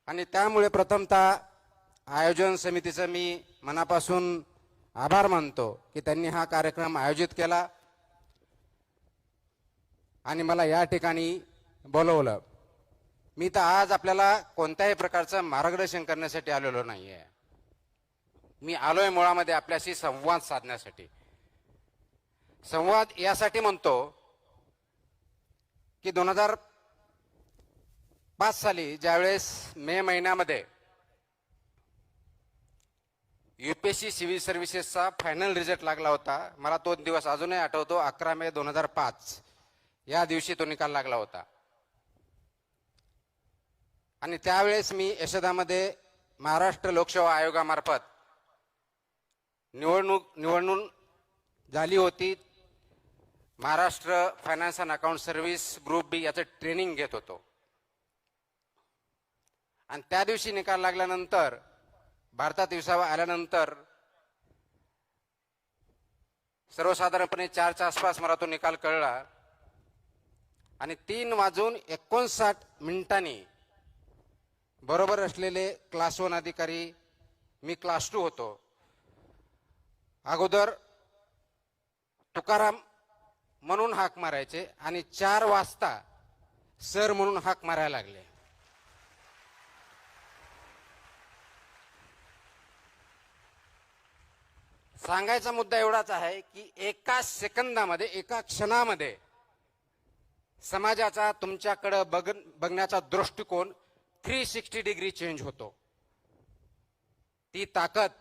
आणि त्यामुळे प्रथमतः आयोजन समितीचं मी मनापासून आभार मानतो की त्यांनी हा कार्यक्रम आयोजित केला आणि मला या ठिकाणी बोलवलं. मी तर आज आपल्याला कोणत्याही प्रकारचं मार्गदर्शन करण्यासाठी आलेलो नाहीये. मी आलोय मुळामध्ये आपल्याशी संवाद साधण्यासाठी. संवाद यासाठी म्हणतो की 2005 साली ज्यावेळेस मे महिन्यामध्ये यूपीएससी सिव्हिल सर्व्हिसेसचा फायनल रिझल्ट लागला होता. मला तो दिवस अजूनही आठवतो. 11 मे 2005 या दिवशी तो निकाल लागला होता. आणि त्यावेळेस मी यशोदामध्ये महाराष्ट्र लोकसेवा आयोगामार्फत निवडणूक झाली होती. Maharashtra finance and account service group B याचं ट्रेनिंग घेत होतो. आणि त्या दिवशी निकाल लागल्यानंतर भारतात विसावा आल्यानंतर सर्वसाधारणपणे 4च्या आसपास मला तो निकाल कळला. आणि 3:59 बरोबर असलेले क्लास 1 अधिकारी, मी क्लास 2 होतो, अगोदर तुकाराम म्हणून हाक मारायचे आणि 4 वाजता सर म्हणून हाक मारायला लागले. सांगायचा मुद्दा एवढाच आहे की एका सेकंदामध्ये, एका क्षणामध्ये समाजाचा तुमच्याकडे बघण्याचा दृष्टिकोन 360 डिग्री चेंज होतो. ती ताकद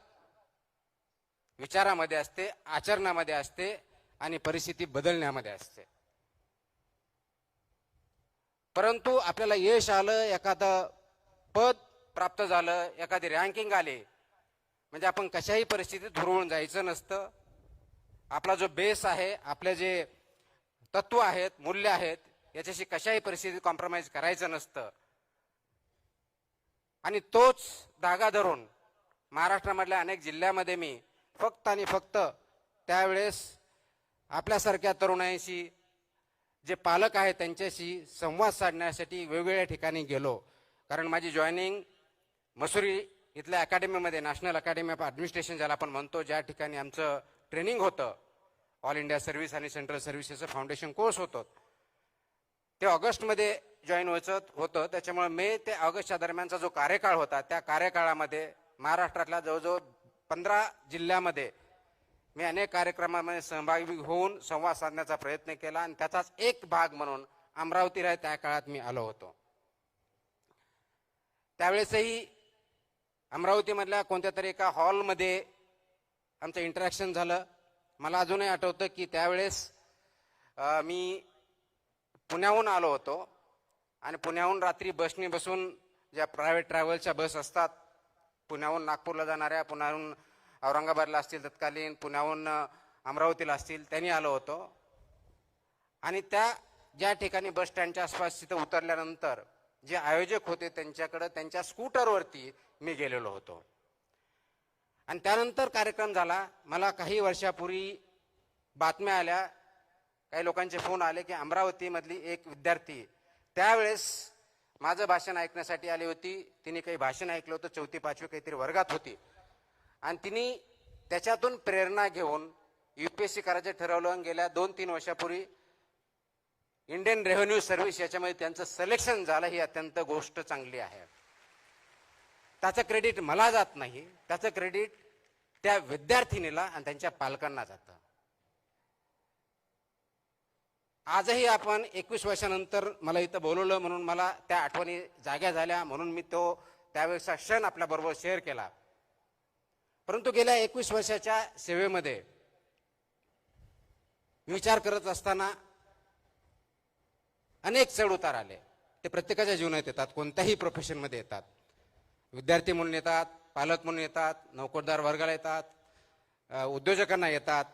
विचारामध्ये असते, आचरणामध्ये असते आणि परिस्थिती बदलण्यामध्ये असते. परंतु आपल्याला यश आलं, एखादं पद प्राप्त झालं, एखादी रँकिंग आली म्हणजे आपण कशाही परिस्थितीत धुरळून जायचं नसतं. आपला जो बेस आहे, आपले जे तत्व आहेत, मूल्य आहेत, याच्याशी कशाही परिस्थितीत कॉम्प्रोमाइज करायचं नसतं. आणि तोच धागा धरून महाराष्ट्रामधल्या अनेक जिल्ह्यामध्ये मी फक्त आणि फक्त त्यावेळेस आपल्यासारख्या तरुणांशी, जे पालक आहेत त्यांच्याशी संवाद साधण्यासाठी वेगवेगळ्या ठिकाणी गेलो. कारण माझी जॉईनिंग मसुरी इथल्या अकॅडमीमध्ये, नॅशनल अकॅडमी ऑफ ॲडमिनिस्ट्रेशन ज्याला आपण म्हणतो, ज्या ठिकाणी आमचं ट्रेनिंग होतं, ऑल इंडिया सर्व्हिस आणि सेंट्रल सर्व्हिसेसचं फाउंडेशन कोर्स होतं, ते ऑगस्टमध्ये जॉईन व्हायचं होतं. त्याच्यामुळे मे ते ऑगस्टच्या दरम्यानचा जो कार्यकाळ होता, त्या कार्यकाळामध्ये महाराष्ट्रातल्या जवळजवळ 15 जिल्ह्यामध्ये मी अनेक कार्यक्रमामध्ये सहभागी होऊन संवाद साधण्याचा प्रयत्न केला. आणि त्याचाच एक भाग म्हणून अमरावतीला त्या काळात मी आलो होतो. त्यावेळेसही अमरावतीमधल्या कोणत्या तरी एका हॉलमध्ये आमचं इंटरॅक्शन झालं. मला अजूनही आठवतं की त्यावेळेस मी पुण्याहून आलो होतो आणि पुण्याहून रात्री बसनी बसून, ज्या प्रायव्हेट ट्रॅव्हलच्या बस असतात, पुण्याहून नागपूरला जाणाऱ्या, पुण्याहून औरंगाबादला असतील तत्कालीन, पुण्याहून अमरावतीला असतील, त्यांनी आलो होतो. आणि त्या ज्या ठिकाणी बस स्टँडच्या आसपास तिथं उतरल्यानंतर जे आयोजक होते त्यांच्याकडे त्यांच्या स्कूटरवरती मी गेलेलो होतो. आणि त्यानंतर कार्यक्रम झाला. मला काही वर्षापूर्वी बातम्या आल्या, काही लोकांचे फोन आले की अमरावतीमधली एक विद्यार्थी त्यावेळेस माझं भाषण ऐकण्यासाठी आली होती. तिने काही भाषण ऐकलं होतं, 4थी 5वी काहीतरी वर्गात होती. आणि तिने त्याच्यातून प्रेरणा घेऊन यूपीएससी करायचं ठरवलं. गेल्या 2-3 वर्षापूर्वी इंडियन रेव्हेन्यू सर्व्हिस याच्यामध्ये त्यांचं सिलेक्शन झालं. ही अत्यंत गोष्ट चांगली आहे. त्याचं क्रेडिट मला जात नाही, त्याचं क्रेडिट त्या विद्यार्थिनीला आणि त्यांच्या पालकांना जातं. आजही आपण 21 वर्षानंतर मला इथं बोलवलं म्हणून मला त्या आठवणी जाग्या झाल्या, म्हणून मी तो त्यावेळेचा क्षण आपल्याबरोबर शेअर केला. परंतु गेल्या 21 वर्षाच्या सेवेमध्ये विचार करत असताना अनेक चढ उतार आले. ते प्रत्येकाच्या जीवनात येतात, कोणत्याही प्रोफेशनमध्ये येतात. विद्यार्थी म्हणून येतात, पालक म्हणून येतात, नोकरदार वर्गाला येतात, उद्योजकांना येतात,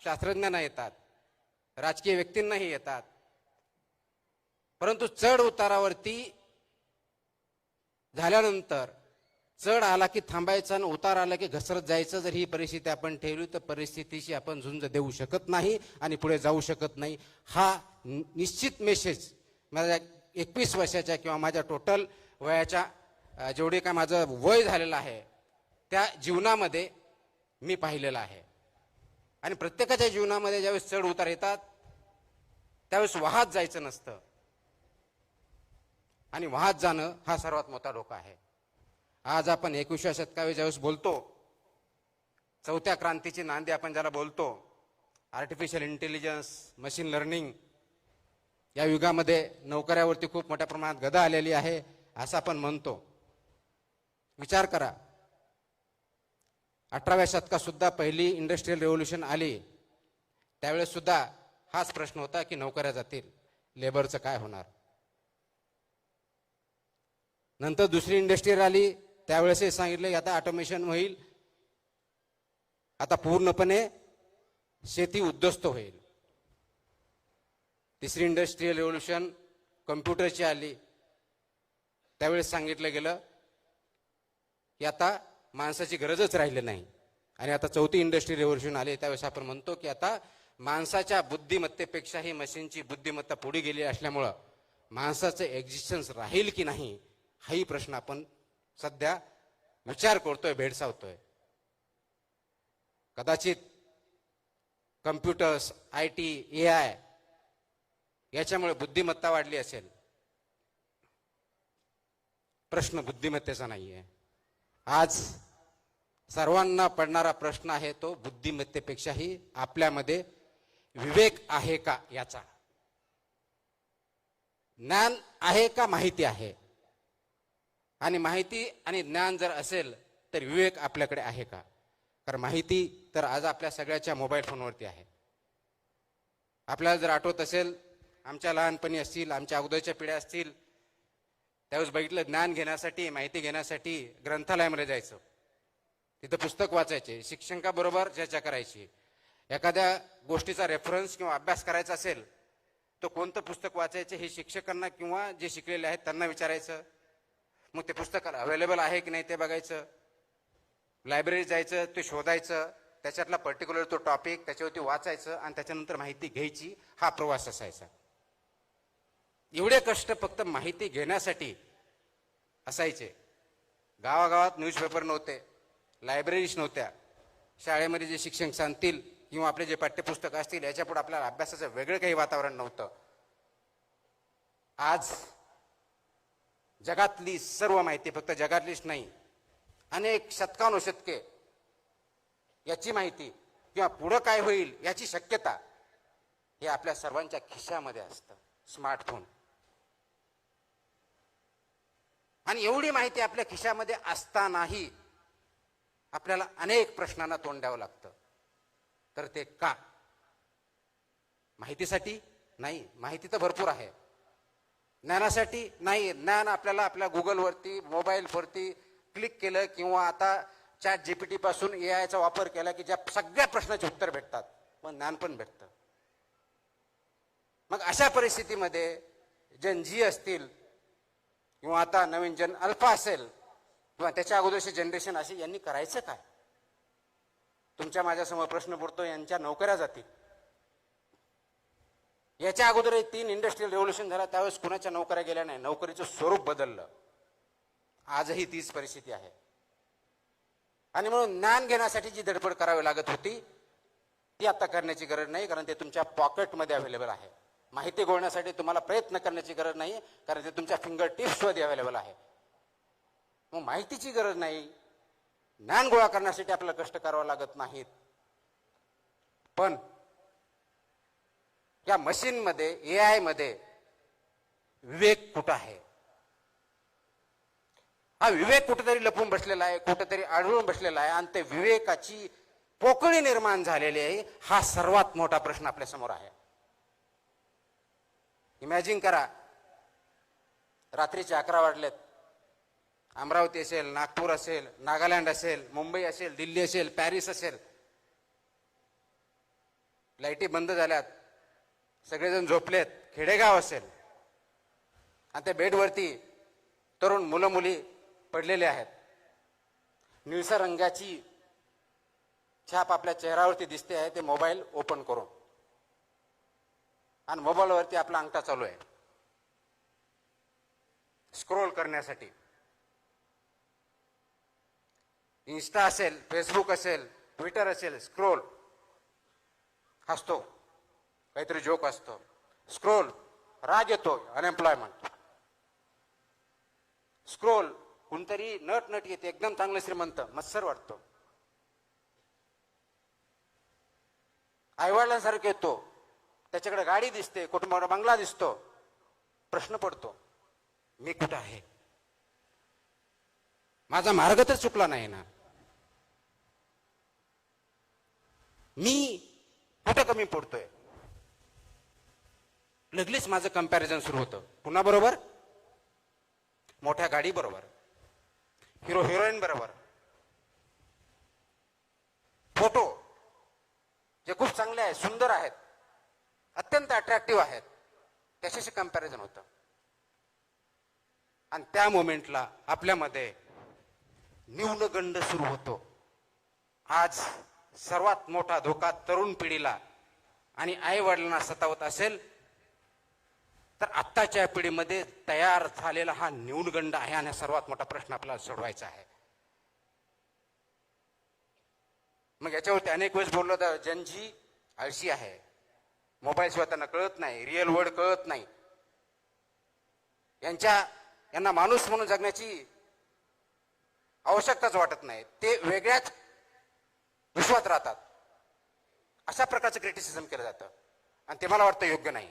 शास्त्रज्ञांना येतात, राजकीय व्यक्तींनाही येतात. परंतु चढ उतारावरती झाल्यानंतर चढ आला की थांबायचं आणि उतार आला की घसरत जायचं. जर ही परिस्थिती आपण ठेवली तर परिस्थितीशी आपण झुंज देऊ शकत नाही आणि पुढे जाऊ शकत नाही. हा निश्चित मेसेज माझ्या 21 वर्षाच्या किंवा माझ्या टोटल वयाच्या जेवढे काय माझं वय झालेलं आहे त्या जीवनामध्ये मी पाहिलेलं आहे. आणि प्रत्येकाच्या जीवनामध्ये ज्यावेळेस चढ उतार येतात त्यावेळेस वाहत जायचं नसतं आणि वाहत जाणं हा सर्वात मोठा धोका आहे. आज आपण 21व्या शतकामध्ये ज्यावेळेस बोलतो, चौथ्या क्रांतीची नांदी आपण ज्याला बोलतो, आर्टिफिशियल इंटेलिजन्स, मशीन लर्निंग, या युगामध्ये नोकऱ्यावरती खूप मोठ्या प्रमाणात गदा आलेली आहे असं आपण म्हणतो. विचार करा, 18व्या शतकात सुद्धा पहिली इंडस्ट्रियल रेव्होल्यूशन आली त्यावेळेस सुद्धा हाच प्रश्न होता की नोकऱ्या जातील, लेबरचं काय होणार. नंतर दुसरी इंडस्ट्रियल आली त्यावेळेस हे सांगितलं की आता ऑटोमेशन होईल, आता पूर्णपणे शेती उद्ध्वस्त होईल. तिसरी इंडस्ट्रियल रेव्होल्यूशन कम्प्युटरची आली त्यावेळेस सांगितलं गेलं की आता माणसाची गरजच राहिली नाही. आणि आता चौथी इंडस्ट्रियल रेव्होल्यूशन आली त्यावेळेस आपण म्हणतो की आता माणसाच्या बुद्धिमत्तेपेक्षाही मशीनची बुद्धिमत्ता पुढे गेली असल्यामुळं माणसाचं एक्झिस्टन्स राहील की नाही हाही प्रश्न आपण सध्या विचार करतोय, भेडसावतोय. कदाचित कम्प्युटर्स, IT, AI याच्यामुळे बुद्धिमत्ता वाढली असेल. प्रश्न बुद्धिमत्तेचा नाहीये. आज सर्वांना पडणारा प्रश्न आहे तो बुद्धिमत्तेपेक्षाही आपल्यामध्ये विवेक आहे का याचा. ज्ञान आहे का माहिती आहे, आणि माहिती आणि ज्ञान जर असेल तर विवेक आपल्याकडे आहे का. कारण माहिती तर आज आपल्या सगळ्याच्या मोबाईल फोनवरती आहे. आपल्याला जर आठवत असेल, आमच्या लहानपणी असतील, आमच्या अगोदरच्या पिढ्या असतील, त्यावेळेस बघितलं ज्ञान घेण्यासाठी, माहिती घेण्यासाठी ग्रंथालयामध्ये जायचं, तिथं पुस्तक वाचायचे, शिक्षकाबरोबर चर्चा करायची. एखाद्या गोष्टीचा रेफरन्स किंवा अभ्यास करायचा असेल तर कोणतं पुस्तक वाचायचे हे शिक्षकांना किंवा जे शिकलेले आहेत त्यांना विचारायचं. मग ते पुस्तक अवेलेबल आहे की नाही ते बघायचं, लायब्ररीत जायचं, ते शोधायचं, त्याच्यातला पर्टिक्युलर तो टॉपिक त्याच्यावरती वाचायचं आणि त्याच्यानंतर माहिती घ्यायची. हा प्रवास असायचा. एवढे कष्ट फक्त माहिती घेण्यासाठी असायचे. गावागावात न्यूजपेपर नव्हते, लायब्ररीज नव्हत्या. शाळेमध्ये जे शिक्षक सांगतील किंवा आपले जे पाठ्यपुस्तक असतील याच्यापुढे आपल्याला अभ्यासाचं वेगळं काही वातावरण नव्हतं. आज जगातली सर्व माहिती, फक्त जगातलीच नाही, अनेक शतकानुशतके याची माहिती किंवा पुढं काय होईल याची शक्यता हे आपल्या सर्वांच्या खिशामध्ये असतं, स्मार्टफोन. आणि एवढी माहिती आपल्या खिशामध्ये असतानाही आपल्याला अनेक प्रश्नांना तोंड द्यावं लागतं. तर ते का? माहितीसाठी नाही, माहिती तर भरपूर आहे. ज्ञानासाठी नाही, ज्ञान आपल्याला आपल्या गुगलवरती, मोबाईलवरती क्लिक केलं किंवा आता ChatGPT पासून AIचा वापर केला की ज्या सगळ्या प्रश्नाचे उत्तर भेटतात, पण ज्ञान पण भेटतं. मग अशा परिस्थितीमध्ये जन जी असतील किंवा आता नवीन जन अल्फा असेल किंवा त्याच्या अगोदरचे जनरेशन असेल, यांनी करायचं काय? तुमच्या माझ्यासमोर प्रश्न पडतो, यांच्या नोकऱ्या जातील. याच्या अगोदर 3 इंडस्ट्रियल रेव्होल्यूशन झाला त्यावेळेस कुणाच्या नोकऱ्या गेल्या नाही, नोकरीचं स्वरूप बदललं. आजही तीच परिस्थिती आहे. आणि म्हणून ज्ञान घेण्यासाठी जी धडपड करावी लागत होती ती आता करण्याची गरज नाही, कारण ते तुमच्या पॉकेटमध्ये अवेलेबल आहे. माहिती गोळण्यासाठी तुम्हाला प्रयत्न करण्याची गरज नाही, कारण ते तुमच्या फिंगर टिप्समध्ये अवेलेबल आहे. मग माहितीची गरज नाही, ज्ञान गोळा करण्यासाठी आपल्याला कष्ट करावं लागत नाहीत. पण या मशीनमध्ये, AI मध्ये विवेक कुठं आहे? हा विवेक कुठेतरी लपून बसलेला आहे, कुठेतरी आढळून बसलेला आहे, आणि ते विवेकाची पोकळी निर्माण झालेली आहे. हा सर्वात मोठा प्रश्न आपल्या समोर आहे. इमॅजिन करा, रात्रीचे 11 वाजलेत, अमरावती असेल, नागपूर असेल, नागालँड असेल, मुंबई असेल, दिल्ली असेल, पॅरिस असेल, लाईटी बंद झाल्यात, सगळेजण झोपलेत, खेडेगाव असेल आणि त्या बेडवरती तरुण मुलं मुली पडलेले आहेत. निळसर रंगाची छाप आपल्या चेहऱ्यावरती दिसते आहे, ते मोबाईल ओपन करून, आणि मोबाईलवरती आपला अंगठा चालू आहे स्क्रोल करण्यासाठी. इन्स्टा असेल, फेसबुक असेल, ट्विटर असेल, स्क्रोल, हसतो, काहीतरी जोक असतो, स्क्रोल, राग येतो, अनएम्प्लॉयमेंट, स्क्रोल, कोणतरी नट नट येते, एकदम चांगलं श्रीमंत, मत्सर वाटतो, आईवडिलांसारखं येतो, त्याच्याकडे गाडी दिसते, कुटुंबाला बंगला दिसतो, प्रश्न पडतो, मी कुठं आहे? माझा मार्ग तर चुकला नाही ना? मी कुठं कमी पडतोय? लगेच माझं कंपॅरिझन सुरू होतं. पुन्हा बरोबर, मोठ्या गाडी बरोबर, हिरो हिरोईन बरोबर, फोटो जे खूप चांगले आहेत, सुंदर आहेत, अत्यंत अट्रॅक्टिव्ह आहेत, त्याच्याशी कंपॅरिझन होतं. आणि त्या मोमेंटला आपल्यामध्ये न्यूनगंड सुरू होतो. आज सर्वात मोठा धोका तरुण पिढीला आणि आई वडिलांना सतावत असेल तर आत्ताच्या पिढीमध्ये तयार झालेला हा न्यूनगंड आहे. आणि सर्वात मोठा प्रश्न आपल्याला सोडवायचा आहे. मग याच्यावरती अनेक वेळेस बोललो तर जनजी आळशी आहे, मोबाईल शिवाय त्यांना कळत नाही, रिअल वर्ल्ड कळत नाही, यांना माणूस म्हणून जगण्याची आवश्यकताच वाटत नाही, ते वेगळ्याच विश्वात राहतात, अशा प्रकारचं क्रिटिसिझम केलं जातं. आणि ते मला वाटतं योग्य नाही.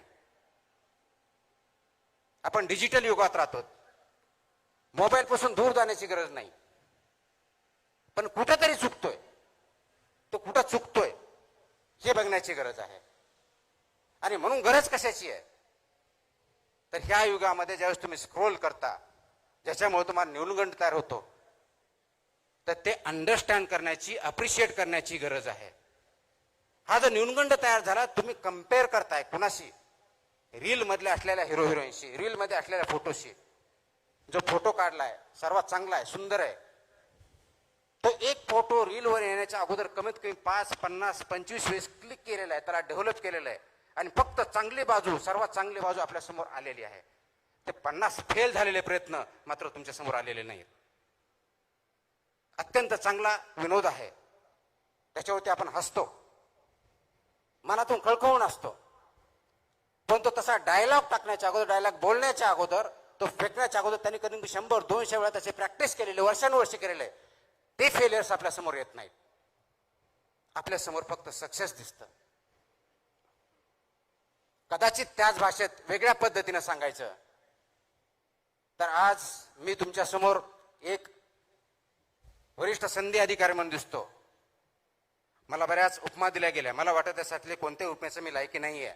आपण डिजिटल युगात राहतो, मोबाईल पासून दूर जाण्याची गरज नाही, पण कुठेतरी चुकतोय, तो कुठं चुकतोय हे बघण्याची गरज आहे. आणि म्हणून गरज कशाची आहे तर ह्या युगामध्ये ज्यावेळेस तुम्ही स्क्रोल करता, ज्याच्यामुळे तुम्हाला न्यूनगंड तयार होतो, तर ते अंडरस्टँड करण्याची, अप्रिशिएट करण्याची गरज आहे. हा जो न्यूनगंड तयार झाला, तुम्ही कम्पेअर करताय कुणाशी? रील मधले असलेल्या हिरो हिरोईनशी, रील मध्ये असलेल्या फोटोशी. जो फोटो काढलाय सर्वात चांगला आहे, सुंदर आहे, तो एक फोटो रीलवर येण्याच्या अगोदर कमीत कमी 5, 50, 25 वेळेस क्लिक केलेला आहे, त्याला डेव्हलप केलेलं आहे. आणि फक्त चांगली बाजू, सर्वात चांगली बाजू आपल्या समोर आलेली आहे. ते 50 फेल झालेले प्रयत्न मात्र तुमच्या समोर आलेले नाहीत. अत्यंत चांगला विनोद आहे, त्याच्यावरती आपण हसतो, मनातून कळकळून असतो, पण तो तसा डायलॉग टाकण्याच्या अगोदर, डायलॉग बोलण्याच्या अगोदर, तो फेकण्याच्या अगोदर त्यांनी कधी 100-200 वेळा त्याची प्रॅक्टिस केलेली, वर्षानुवर्षे केलेले, ते फेलियर्स आपल्या समोर येत नाहीत. आपल्या समोर फक्त सक्सेस दिसतं. कदाचित त्याच भाषेत वेगळ्या पद्धतीने सांगायचं तर आज मी तुमच्या समोर एक वरिष्ठ संधी अधिकारी म्हणून दिसतो. मला बऱ्याच उपमा दिल्या गेल्या, मला वाटत त्याच्यातले कोणत्याही उपमेचं मी लायकी नाही आहे.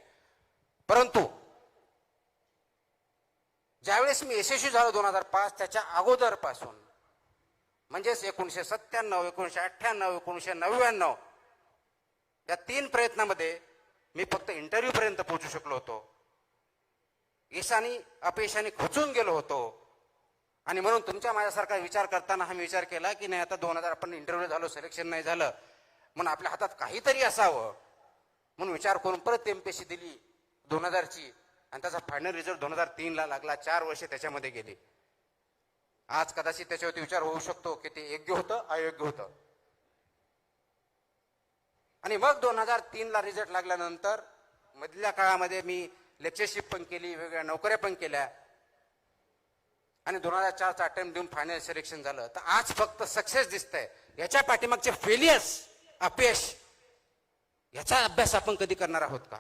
परंतु ज्यावेळेस मी यशस्वी झालो 2005, त्याच्या अगोदर पासून, म्हणजेच 1997, 1998, 1999 या 3 प्रयत्नामध्ये मी फक्त इंटरव्ह्यू पर्यंत पोहोचू शकलो होतो. यशाने अपयशाने खचून गेलो होतो. आणि म्हणून तुमच्या माझ्यासारखा विचार करताना हा विचार केला की नाही, आता 2000 आपण इंटरव्ह्यू झालो, सिलेक्शन नाही झालं, म्हणून आपल्या हातात काहीतरी असावं, म्हणून विचार करून परत एमपीएससी दिली 2000ची, आणि त्याचा फायनल रिझल्ट 2003ला लागला. 4 वर्षे त्याच्यामध्ये गेली. आज कदाचित त्याच्यावरती विचार होऊ शकतो की ते योग्य होतं, अयोग्य होतं. आणि मग 2003ला रिझल्ट लागल्यानंतर मधल्या काळामध्ये मी लेक्चरशिप पण केली, वेगवेगळ्या नोकऱ्या पण केल्या, आणि 2004चा अटेम्प्ट देऊन फायनल सिलेक्शन झालं. तर आज फक्त सक्सेस दिसतंय. याच्या पाठीमागचे फेलियर्स, अपयश, याचा अभ्यास आपण कधी करणार आहोत का?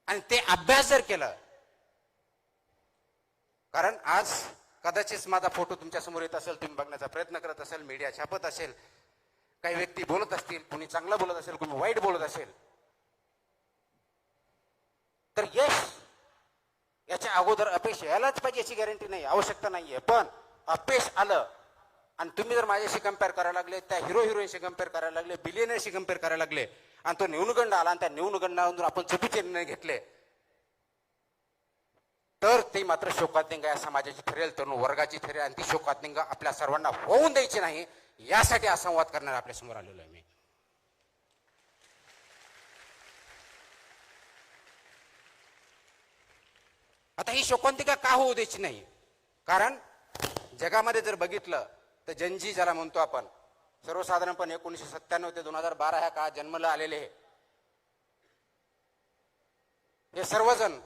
आणि ते अभ्यास जर केलं, कारण आज कदाचित माझा फोटो तुमच्या समोर येत असेल, तुम्ही बघण्याचा प्रयत्न करत असेल, मीडिया छापत असेल, काही व्यक्ती बोलत असतील, कुणी चांगलं बोलत असेल, कुणी वाईट बोलत असेल, तर यश याच्या अगोदर अपयश यायलाच पाहिजे याची गॅरंटी नाही, आवश्यकता नाहीये. पण अपयश आलं आणि तुम्ही जर माझ्याशी कम्पेअर करायला लागले, त्या हिरो हिरोईनशी कम्पेअर करायला लागले, बिलियनरशी कम्पेअर करायला लागले, आणि तो न्यूनगंड आला आणि त्या न्यूनगंडावरून आपण चुकीचे निर्णय घेतले, तर ते मात्र शोकातिंगा या समाजाची ठरेल, तरुण वर्गाची ठरेल. आणि ती शोकातिंगा आपल्या सर्वांना होऊन द्यायची नाही, यासाठी हा संवाद करणार आपल्या समोर आलेलो आहे मी. आता ही शोकांतिका का होऊ द्यायची नाही? कारण जगामध्ये जर बघितलं तर जनजी ज्याला म्हणतो आपण, सर्वसाधारणपणे 1997 ते 2012 ह्या काळात जन्मला आलेले हे सर्वजण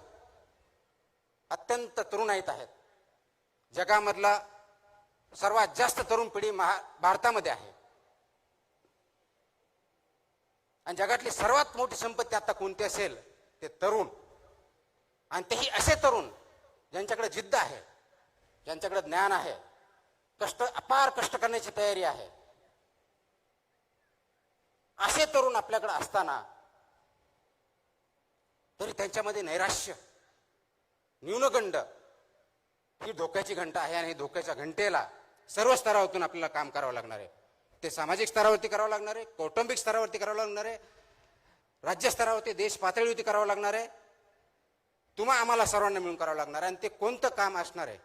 अत्यंत तरुणाईत आहेत. जगामधला सर्वात जास्त तरुण पिढी भारतामध्ये आहे. आणि जगातली सर्वात मोठी संपत्ती आता कोणती असेल ते तरुण. आणि तेही असे तरुण ज्यांच्याकडे जिद्द आहे, ज्यांच्याकडे ज्ञान आहे, अपार कष्ट करण्याची तयारी आहे. असे तरुण आपल्याकडे असताना तरी त्यांच्यामध्ये नैराश्य, न्यूनगंड ही धोक्याची घंटा आहे. आणि धोक्याच्या घंटेला सर्व स्तरावरून आपल्याला काम करावं लागणार आहे. ते सामाजिक स्तरावरती करावं लागणार आहे, कौटुंबिक स्तरावरती करावं लागणार आहे, राज्य स्तरावरती, देश पातळीवरती करावं लागणार आहे. तुम्हा आम्हाला सर्वांना मिळून करावं लागणार आहे. आणि ते कोणतं काम असणार आहे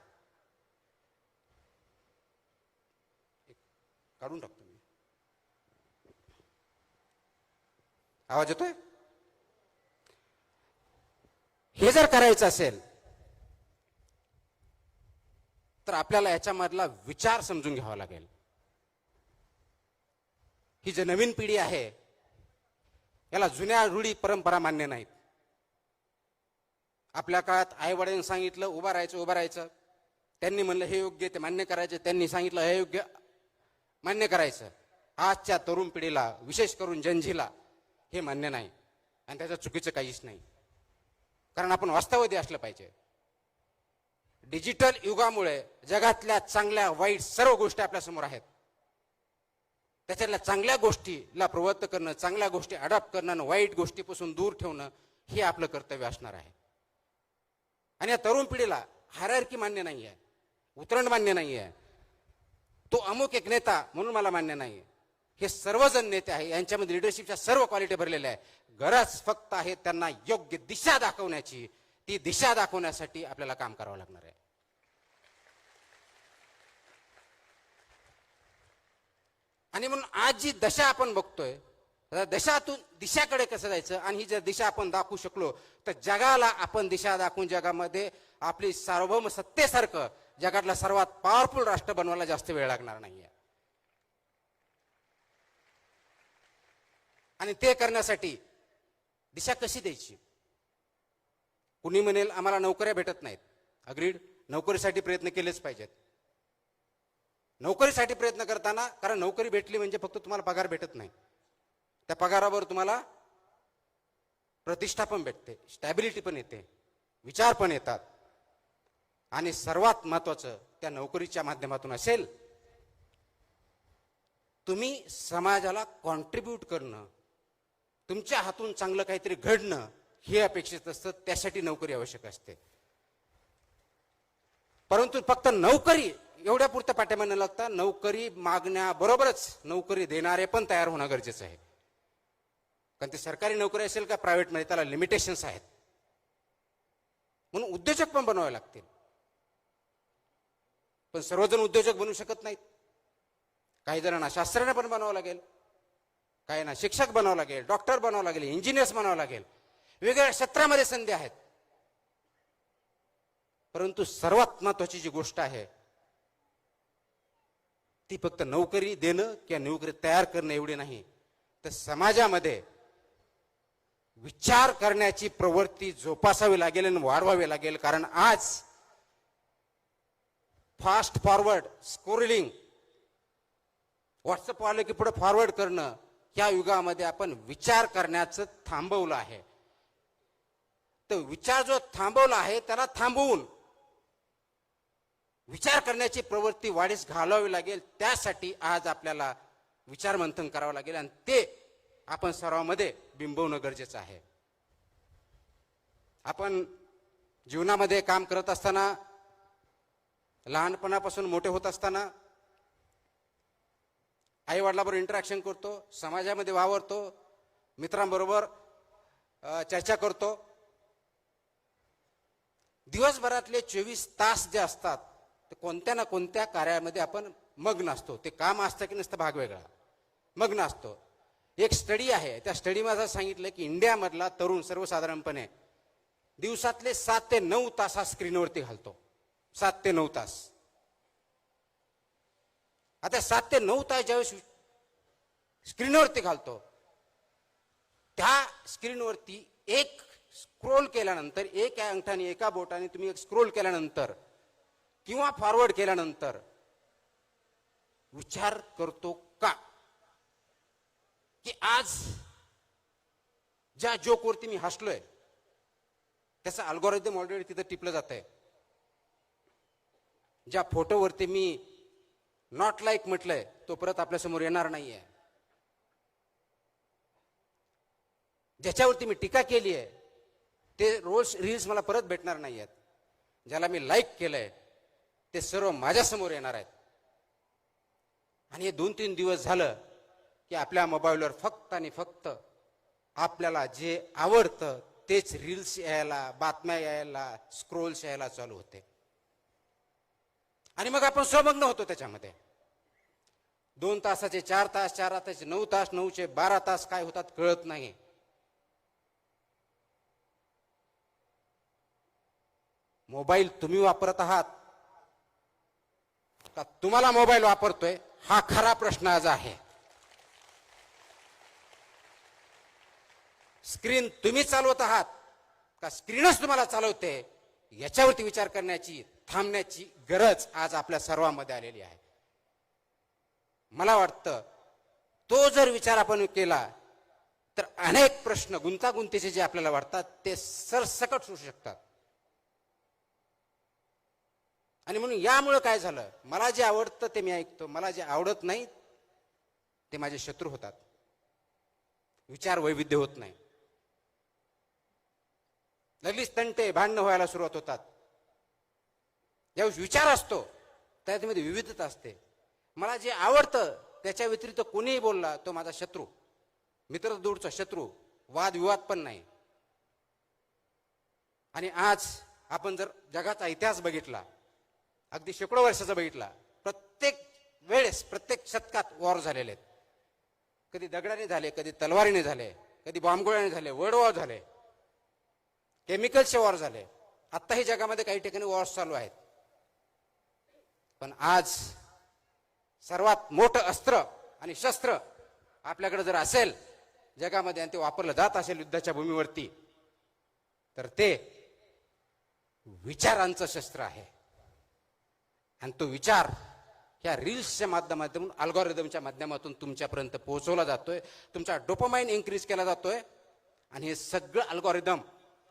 काढून टाकतो मी. आवाज येतोय? हे जर करायचं असेल तर आपल्याला याच्यामधला विचार समजून घ्यावा लागेल. ही जी नवीन पिढी आहे याला जुन्या रूढी परंपरा मान्य नाहीत. आपल्या काळात आई वडिलांनी सांगितलं उभं राहायचं, त्यांनी म्हणलं हे योग्य, ते मान्य करायचं, त्यांनी सांगितलं हे योग्य, मान्य करायचं. आजच्या तरुण पिढीला, विशेष करून जनजीला हे मान्य नाही. आणि त्याचं चुकीचं काहीच नाही, कारण आपण वास्तववादी असलं पाहिजे. डिजिटल युगामुळे जगातल्या चांगल्या वाईट सर्व गोष्टी आपल्यासमोर आहेत. त्याच्यातल्या चांगल्या गोष्टीला प्रवृत्त करणं, चांगल्या गोष्टी अडॉप्ट करणं आणि वाईट गोष्टीपासून दूर ठेवणं हे आपलं कर्तव्य असणार आहे. आणि या तरुण पिढीला हायरार्की मान्य नाही आहे, उतरण मान्य नाही आहे, तो अमुक एक नेता म्हणून मला मान्य नाही. हे सर्वजण नेते आहे, यांच्यामध्ये लिडरशिपच्या सर्व क्वालिटी भरलेल्या आहे. गरज फक्त आहे त्यांना योग्य दिशा दाखवण्याची. ती दिशा दाखवण्यासाठी आपल्याला काम करावं लागणार आहे. आणि म्हणून आज जी दशा आपण बघतोय, दशातून दिशाकडे कसं जायचं, आणि ही जर दिशा आपण दाखवू शकलो तर जगाला आपण दिशा दाखवून जगामध्ये आपली सार्वभौम सत्तेसारखं जगातला सर्वात पॉवरफुल राष्ट्र बनवायला जास्त वेळ लागणार नाहीये. आणि ते करण्यासाठी दिशा कशी द्यायची? कुणी म्हणेल आम्हाला नोकऱ्या भेटत नाहीत. अग्रीड, नोकरीसाठी प्रयत्न केलेच पाहिजेत. नोकरीसाठी प्रयत्न करताना, कारण नोकरी भेटली म्हणजे फक्त तुम्हाला पगार भेटत नाही, त्या पगारावर तुम्हाला प्रतिष्ठा पण भेटते, स्टॅबिलिटी पण येते, विचार पण येतात. आणि सर्वात महत्वाचं त्या नोकरीच्या माध्यमातून असेल तुम्ही समाजाला कॉन्ट्रीब्यूट करणं, तुमच्या हातून चांगलं काहीतरी घडणं हे अपेक्षित असतं. त्यासाठी नोकरी आवश्यक असते. परंतु फक्त नोकरी एवढ्या पुरतं पाठिंबा न लागता नोकरी मागण्याबरोबरच नोकरी देणारे पण तयार होणं गरजेचं आहे. कारण ते सरकारी नोकरी असेल का प्रायव्हेटमध्ये, त्याला लिमिटेशन्स आहेत. म्हणून उद्योजक पण बनवावे लागतील. पण सर्वजण उद्योजक बनू शकत नाहीत. काही जणांना शास्त्रज्ञ पण बनावं लागेल, काहींना शिक्षक बनावं लागेल, डॉक्टर बनावं लागेल, इंजिनियर्स बनावं लागेल. वेगवेगळ्या क्षेत्रामध्ये संधी आहेत. परंतु सर्वात महत्वाची जी गोष्ट आहे ती फक्त नोकरी देणं किंवा नोकरी तयार करणं एवढी नाही, तर समाजामध्ये विचार करण्याची प्रवृत्ती जोपासावी लागेल आणि वाढवावी लागेल. कारण आज फास्ट फॉरवर्ड स्क्रोलिंग, व्हॉट्सअप आलं की पुढे फॉरवर्ड करणं, या युगामध्ये आपण विचार करण्याचं थांबवलं आहे. तर विचार जो थांबवला आहे त्याला थांबवून विचार करण्याची प्रवृत्ती वाढीस घालावी लागेल. त्यासाठी आज आपल्याला विचार मंथन करावं लागेल आणि ते आपण सर्वांमध्ये बिंबवणं गरजेचं आहे. आपण जीवनामध्ये काम करत असताना, लहानपणापासून मोठे होत असताना आई वडिलांबरोबर इंटरॅक्शन करतो, समाजामध्ये वावरतो, मित्रांबरोबर चर्चा करतो. दिवसभरातले 24 तास जे असतात ते कोणत्या ना कोणत्या कार्यामध्ये आपण मग्न असतो. ते काम असतं की नसतं भाग वेगळा, मग्न असतो. एक स्टडी आहे, त्या स्टडीमध्ये सांगितलं की इंडियामधला तरुण सर्वसाधारणपणे दिवसातले 7 ते 9 तास हा स्क्रीनवरती घालतो. 7 ते 9 तास. आता 7 ते 9 तास ज्यावेळेस स्क्रीनवरती घालतो, त्या स्क्रीनवरती एक स्क्रोल केल्यानंतर, एक अंगठाने एका बोटाने तुम्ही एक स्क्रोल केल्यानंतर किंवा फॉरवर्ड केल्यानंतर विचार करतो का की आज ज्या जोकवरती मी हसलोय त्याचं अल्गोरिदम ऑलरेडी तिथं टिपलं जात आहे. ज्या फोटोवरती मी नॉट लाईक म्हटलंय तो परत आपल्या समोर येणार नाहीये. ज्याच्यावरती मी टीका केली आहे ते रोज रील्स मला परत भेटणार नाही आहेत. ज्याला मी लाईक केलंय ते सर्व माझ्या समोर येणार आहेत. आणि हे 2-3 दिवस झालं की आपल्या मोबाईलवर फक्त आणि फक्त आपल्याला जे आवडतं तेच रील्स यायला, बातम्या यायला, स्क्रोल्स यायला चालू होते. आणि मग आपण स्वमग्न होतो त्याच्यामध्ये. 2 तासाचे 4 तास, 4 तासाचे 9 तास, 9चे 12 तास काय होतात कळत नाही. मोबाईल तुम्ही वापरत आहात का तुम्हाला मोबाईल वापरतोय हा खरा प्रश्न आज आहे. स्क्रीन तुम्ही चालवत आहात का स्क्रीनच तुम्हाला चालवते, याच्यावरती विचार करण्याची, थांबण्याची गरज आज आपल्या सर्वांमध्ये आलेली आहे. मला वाटतं तो जर विचार आपण केला तर अनेक प्रश्न गुंतागुंतीचे जे आपल्याला वाटतात ते सरसकट सुटू शकतात. आणि म्हणून यामुळे काय झालं, मला जे आवडतं ते मी ऐकतो, मला जे आवडत नाही ते माझे शत्रू होतात. विचार वैविध्य होत नाही. लगेच तंटे भांडणं व्हायला सुरुवात होतात. ज्यावेळेस विचार असतो त्यामध्ये विविधता असते. मला जे आवडतं त्याच्या व्यतिरिक्त कोणीही बोलला तो माझा शत्रू, मित्र दूरचा शत्रू, वादविवाद पण नाही. आणि आज आपण जर जगाचा इतिहास बघितला, अगदी शेकडो वर्षाचा बघितला, प्रत्येक वेळेस प्रत्येक शतकात वॉर झालेले आहेत. कधी दगडाने झाले, कधी तलवारीने झाले, कधी बॉम्बगोळ्याने झाले, वर्ल्ड वॉर झाले, केमिकलचे वॉर झाले. आत्ताही जगामध्ये काही ठिकाणी वॉर्स चालू आहेत. पण आज सर्वात मोठं अस्त्र आणि शस्त्र आपल्याकडे जर असेल जगामध्ये आणि ते वापरलं जात असेल युद्धाच्या भूमीवरती तर ते विचारांचं शस्त्र आहे. आणि तो विचार ह्या रील्सच्या माध्यमातून, अल्गोरिदमच्या माध्यमातून तुमच्यापर्यंत पोहोचवला जातोय. तुमचा डोपामाइन इन्क्रीज केला जातोय. आणि हे सगळं अल्गोरिदम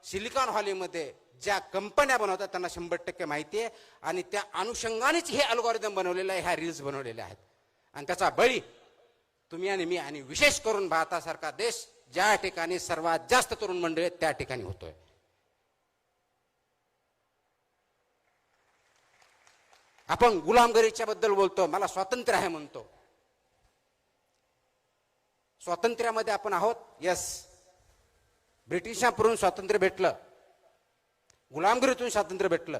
सिलिकॉन व्हॅलीमध्ये ज्या कंपन्या बनवतात त्यांना 100% माहिती आहे. आणि त्या अनुषंगानेच हे अल्गोरिदम बनवलेलं आहे, ह्या रील्स बनवलेल्या आहेत. आणि त्याचा बळी तुम्ही आणि मी, आणि विशेष करून भारतासारखा देश ज्या ठिकाणी सर्वात जास्त तरुण मंडळी आहेत त्या ठिकाणी होतोय. आपण गुलामगिरीच्या बद्दल बोलतो, मला स्वातंत्र्य आहे म्हणतो. स्वातंत्र्यामध्ये आपण आहोत, यस. ब्रिटिशांकडून स्वातंत्र्य भेटलं, गुलामगिरीतून स्वातंत्र्य भेटलं.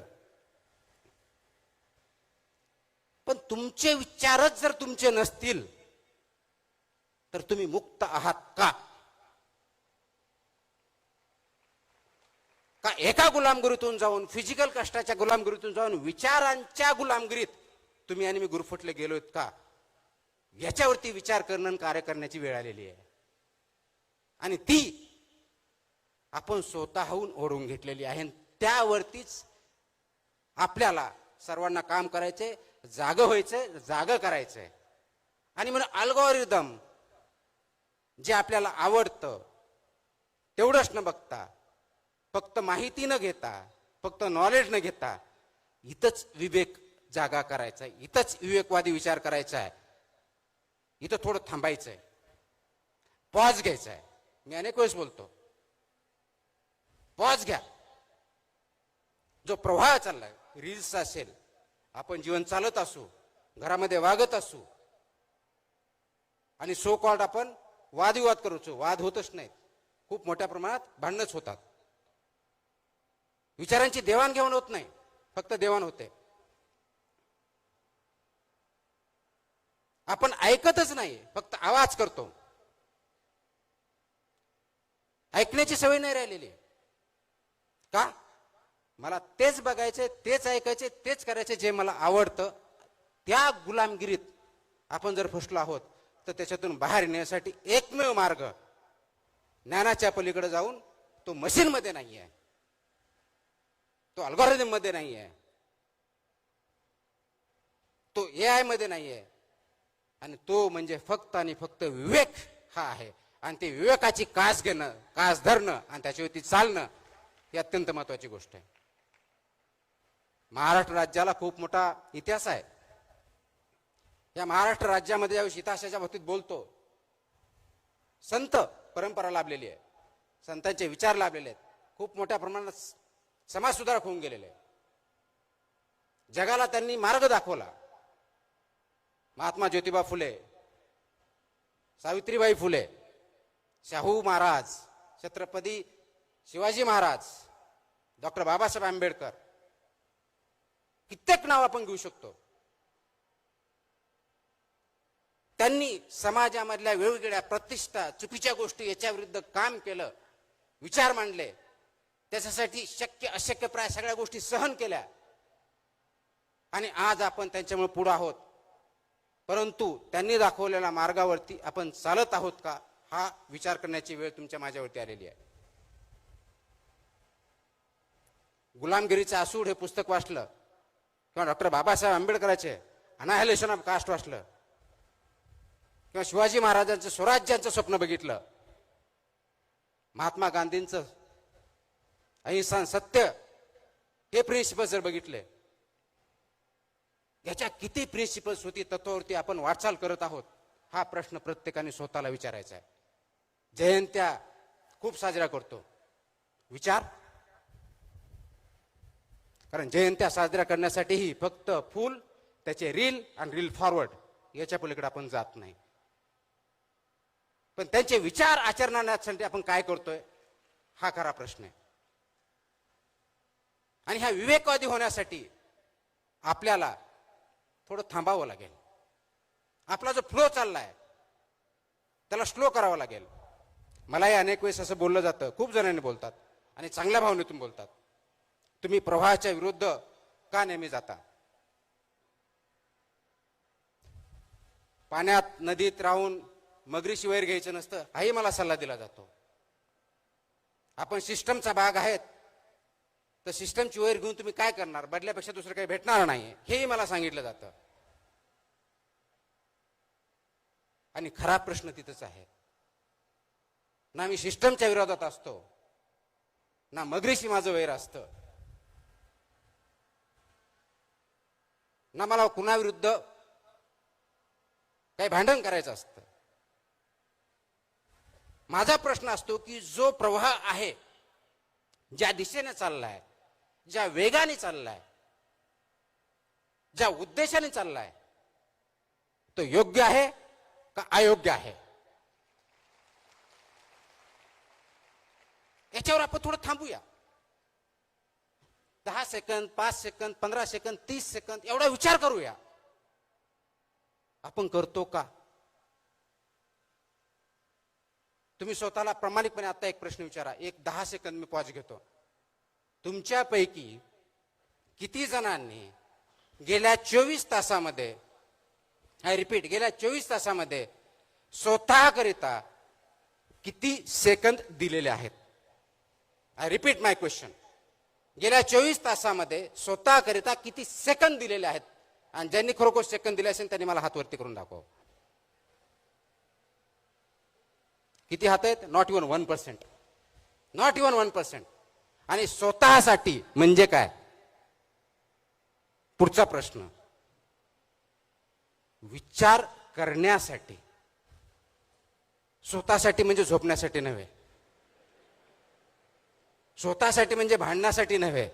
पण तुमचे विचारच जर तुमचे नसतील तर तुम्ही मुक्त आहात का? का एका गुलामगिरीतून जाऊन, फिजिकल कष्टाच्या गुलामगिरीतून जाऊन विचारांच्या गुलामगिरीत तुम्ही आणि मी गुरफटले गेलोत का? याच्यावरती विचार करणं आणि कार्य करण्याची वेळ आलेली आहे. आणि ती आपण स्वतःहून ओढून घेतलेली आहे. त्यावरतीच आपल्याला सर्वांना काम करायचंय, जागं व्हायचंय, जागं करायचंय. आणि म्हणून अल्गोरिदम जे आपल्याला आवडतं तेवढंच न बघता, फक्त माहिती न घेता, फक्त नॉलेज न घेता, इथंच विवेक जागा करायचा आहे, इथंच विवेकवादी विचार करायचा आहे. इथं थोडं थांबायचंय, पॉज घ्यायचा आहे. मी अनेक वेळेस बोलतो, पॉज घ्या. जो प्रवाह चाललाय, रील्स असेल, आपण जीवन चालत असू, घरामध्ये वागत असू, आणि सो कॉल्ड आपण वादविवाद करूचो, वाद होतच नाहीत, खूप मोठ्या प्रमाणात भांडणच होतात. विचारांची देवाणघेवाण होत नाही, फक्त देवाण होते. आपण ऐकतच नाही, फक्त आवाज करतो. ऐकण्याची सवय नाही राहिलेली. का? मला तेच बघायचे, तेच ऐकायचे, तेच करायचे जे मला आवडतं. त्या गुलामगिरीत आपण जर फसलो आहोत तर त्याच्यातून बाहेर येण्यासाठी एकमेव मार्ग ज्ञानाच्या पलीकडे जाऊन तो मशीनमध्ये नाही आहे, तो अल्गोरिदम मध्ये नाही आहे, तो AI मध्ये नाही आहे, आणि तो म्हणजे फक्त आणि फक्त विवेक हा आहे. आणि ते विवेकाची कास घेणं, कास धरणं आणि त्याच्यावरती चालणं ही अत्यंत महत्वाची गोष्ट आहे. महाराष्ट्र राज्याला खूप मोठा इतिहास आहे. या महाराष्ट्र राज्यामध्ये ज्यावेळी इतिहासाच्या बाबतीत बोलतो, संत परंपरा लाभलेली आहे, संतांचे विचार लाभलेले आहेत, खूप मोठ्या प्रमाणात समाज सुधारक होऊन गेलेले आहे. जगाला त्यांनी मार्ग दाखवला. महात्मा ज्योतिबा फुले, सावित्रीबाई फुले, शाहू महाराज, छत्रपती शिवाजी महाराज, डॉक्टर बाबासाहेब आंबेडकर, कित्येक नाव आपण घेऊ शकतो. त्यांनी समाजामधल्या वेगवेगळ्या प्रतिष्ठा, चुकीच्या गोष्टी याच्या विरुद्ध काम केलं, विचार मांडले, त्याच्यासाठी शक्य अशक्य प्राय सगळ्या गोष्टी सहन केल्या, आणि आज आपण त्यांच्यामुळे पुढे आहोत. परंतु त्यांनी दाखवलेल्या मार्गावरती आपण चालत आहोत का, हा विचार करण्याची वेळ तुमच्या माझ्यावरती आलेली आहे. गुलामगिरीचे आसूड हे पुस्तक वाचलं, किंवा डॉक्टर बाबासाहेब आंबेडकरांचे अनाहिलेशन ऑफ कास्ट वाचलं, किंवा शिवाजी महाराजांचं स्वराज्याचं स्वप्न बघितलं, महात्मा गांधींचं अहिंसा सत्य हे प्रिन्सिपल जर बघितले, याच्या किती प्रिन्सिपल्स होती, तत्वावरती आपण वाटचाल करत आहोत, हा प्रश्न प्रत्येकाने स्वतःला विचारायचा आहे. जयंत्या खूप साजरा करतो, विचार, कारण जयंत्या साजरा करण्यासाठीही फक्त फूल, त्याचे रील आणि रील फॉरवर्ड याच्या पलीकडे आपण जात नाही. पण त्यांचे विचार आचरणासाठी आपण काय करतोय, हा खरा प्रश्न आहे. आणि ह्या विवेकवादी होण्यासाठी आपल्याला थोडं थांबावं लागेल. आपला जो फ्लो चाललाय त्याला स्लो करावं लागेल. मलाही अनेक वेळेस असं बोललं जातं, खूप जणांनी बोलतात आणि चांगल्या भावनेतून बोलतात, तुम्ही प्रवाहाच्या विरुद्ध का नेहमी जाता. पाण्यात नदीत राहून मगरीशी वैर घ्यायचं नसतं, हाही मला सल्ला दिला जातो. आपण सिस्टमचा भाग आहेत, तर सिस्टमची वैर घेऊन तुम्ही काय करणार, बदल्यापेक्षा दुसरं काही भेटणार नाही, हेही मला सांगितलं जातं. आणि खरा प्रश्न तिथंच आहे. ना मी सिस्टमच्या विरोधात असतो, ना मगरीशी माझं वैर असतं, ना मला कुणाविरुद्ध काही भांडण करायचं असतं. माझा प्रश्न असतो की जो प्रवाह आहे, ज्या दिशेने चाललाय, ज्या वेगाने चाललाय, ज्या उद्देशाने चाललाय, तो योग्य आहे का अयोग्य आहे, याच्यावर आपण थोडं थांबूया. 10 सेकंद, 5 सेकंद, 15 सेकंद, 30 सेकंद एवढा विचार करूया. आपण करतो का? तुम्ही स्वतःला प्रामाणिकपणे आता एक प्रश्न विचारा. एक 10 सेकंद मी पॉज घेतो. तुमच्यापैकी किती जणांनी गेल्या 24 तासामध्ये, आय रिपीट, गेल्या 24 तासामध्ये स्वतःकरिता किती सेकंद दिलेले आहेत? I repeat my question. गेल्या 24 तासामध्ये स्वतःकरिता किती सेकंद दिलेले आहेत? आणि ज्यांनी खरोखर सेकंद दिले असेल त्यांनी मला हात वरती करून दाखव. किती हात आहेत? Not even 1%. Not even 1%. आणि स्वतःसाठी म्हणजे काय? पुढचा प्रश्न, विचार करण्यासाठी. स्वतःसाठी म्हणजे झोपण्यासाठी नव्हे, स्वतःसाठी म्हणजे भांडण्यासाठी नव्हे.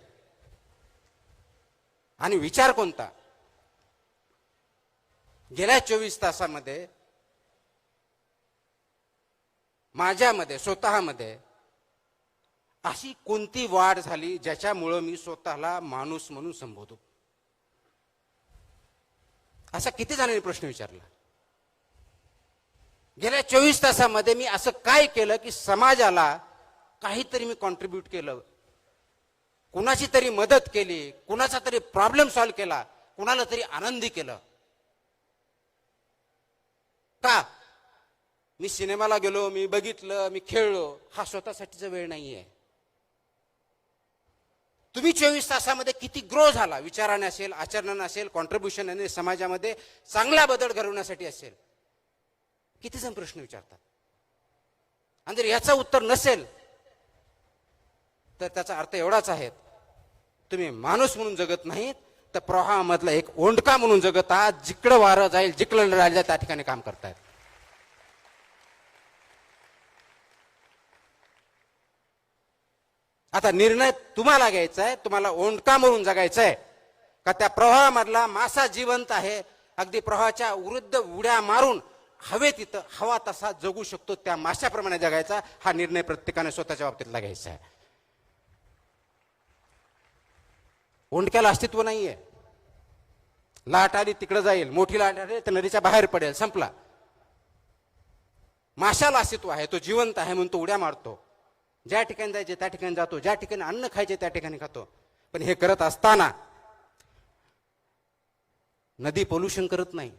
आणि विचार कोणता? गेल्या 24 तासामध्ये माझ्यामध्ये, स्वतःमध्ये अशी कोणती वाढ झाली ज्याच्यामुळं मी स्वतःला माणूस म्हणून संबोधू? असा किती जणांनी प्रश्न विचारला? गेल्या 24 तासामध्ये मी असं काय केलं की समाजाला काहीतरी मी कॉन्ट्रीब्यूट केलं, कुणाची तरी मदत केली, कुणाचा तरी प्रॉब्लेम सॉल्व्ह केला, कुणाला तरी आनंदी केलं? का? मी सिनेमाला गेलो, मी बघितलं, मी खेळलो, हा स्वतःसाठीचा वेळ नाहीये. तुम्ही 24 तासामध्ये किती ग्रो झाला, विचाराने असेल, आचरणाने असेल, कॉन्ट्रीब्युशन समाजामध्ये चांगला बदल घडवण्यासाठी असेल, किती जण प्रश्न विचारतात. आणि जर याचं उत्तर नसेल तर त्याचा अर्थ एवढाच आहे, तुम्ही माणूस म्हणून जगत नाहीत, तर प्रवाहामधला एक ओंडका म्हणून जगत आहात. जिकडं वारं जाईल, जिकडं राहिलं त्या ठिकाणी काम करतायत. आता निर्णय तुम्हाला घ्यायचा आहे, तुम्हाला ओंडका म्हणून जगायचं आहे का त्या प्रवाहामधला मासा जिवंत आहे, अगदी प्रवाहाच्या विरुद्ध उड्या मारून हवेत तिथं हवा तसा जगू शकतो, त्या माशाप्रमाणे जगायचा. हा निर्णय प्रत्येकाने स्वतःच्या बाबतीतला घ्यायचा आहे. ओंडक्याला अस्तित्व नाहीये. लाट आली तिकडे जाईल, मोठी लाट आली तर नदीच्या बाहेर पडेल, संपला. माशाला अस्तित्व आहे, तो जिवंत आहे म्हणून तो उड्या मारतो. ज्या ठिकाणी जायचे त्या ठिकाणी जातो, ज्या ठिकाणी अन्न खायचे त्या ठिकाणी खातो. पण हे करत असताना नदी पोल्युशन करत नाही,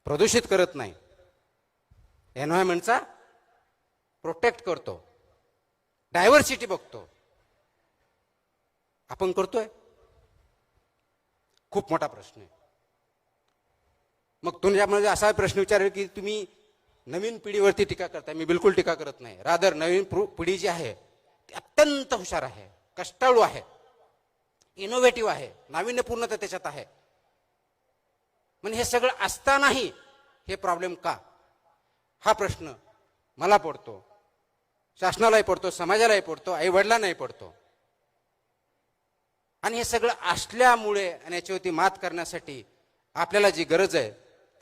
प्रदूषित करत नाही, एन्व्हायरमेंटचा प्रोटेक्ट करतो, डायव्हर्सिटी बघतो. आपण करतोय? खूप मोठा प्रश्न आहे. मग तुमच्यामध्ये असा प्रश्न विचारेल की तुम्ही नवीन पिढीवरती टीका करताय. मी बिलकुल टीका करत नाही. रादर नवीन पिढी जी आहे ती अत्यंत हुशार आहे, कष्टाळू आहे, इनोव्हेटिव्ह आहे, नाविन्यपूर्णता त्याच्यात आहे. म्हणजे हे सगळं असतानाही हे प्रॉब्लेम का, हा प्रश्न मला पडतो, शासनालाही पडतो, समाजालाही पडतो, आई वडिलांनाही पडतो. आणि हे सगळं असल्यामुळे आणि याच्यावरती मात करण्यासाठी आपल्याला जी गरज आहे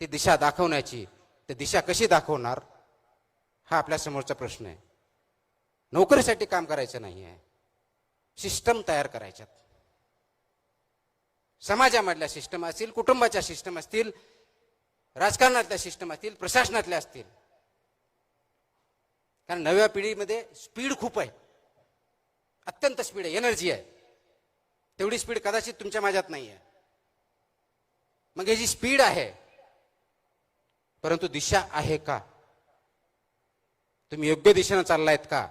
ती दिशा दाखवण्याची. तर दिशा कशी दाखवणार हा आपल्या समोरचा प्रश्न आहे. नोकरीसाठी काम करायचं नाही आहे, सिस्टम तयार करायच्यात. समाजामधल्या सिस्टम असतील, कुटुंबाच्या सिस्टम असतील, राजकारणातल्या सिस्टम असतील, प्रशासनातल्या असतील. कारण नव्या पिढीमध्ये स्पीड खूप आहे, अत्यंत स्पीड आहे, एनर्जी आहे. तेवढी स्पीड कदाचित तुमच्या माझ्यात नाही आहे. मग ही जी स्पीड आहे, परंतु दिशा आहे का, तुम्ही योग्य दिशेनं चाललायत का,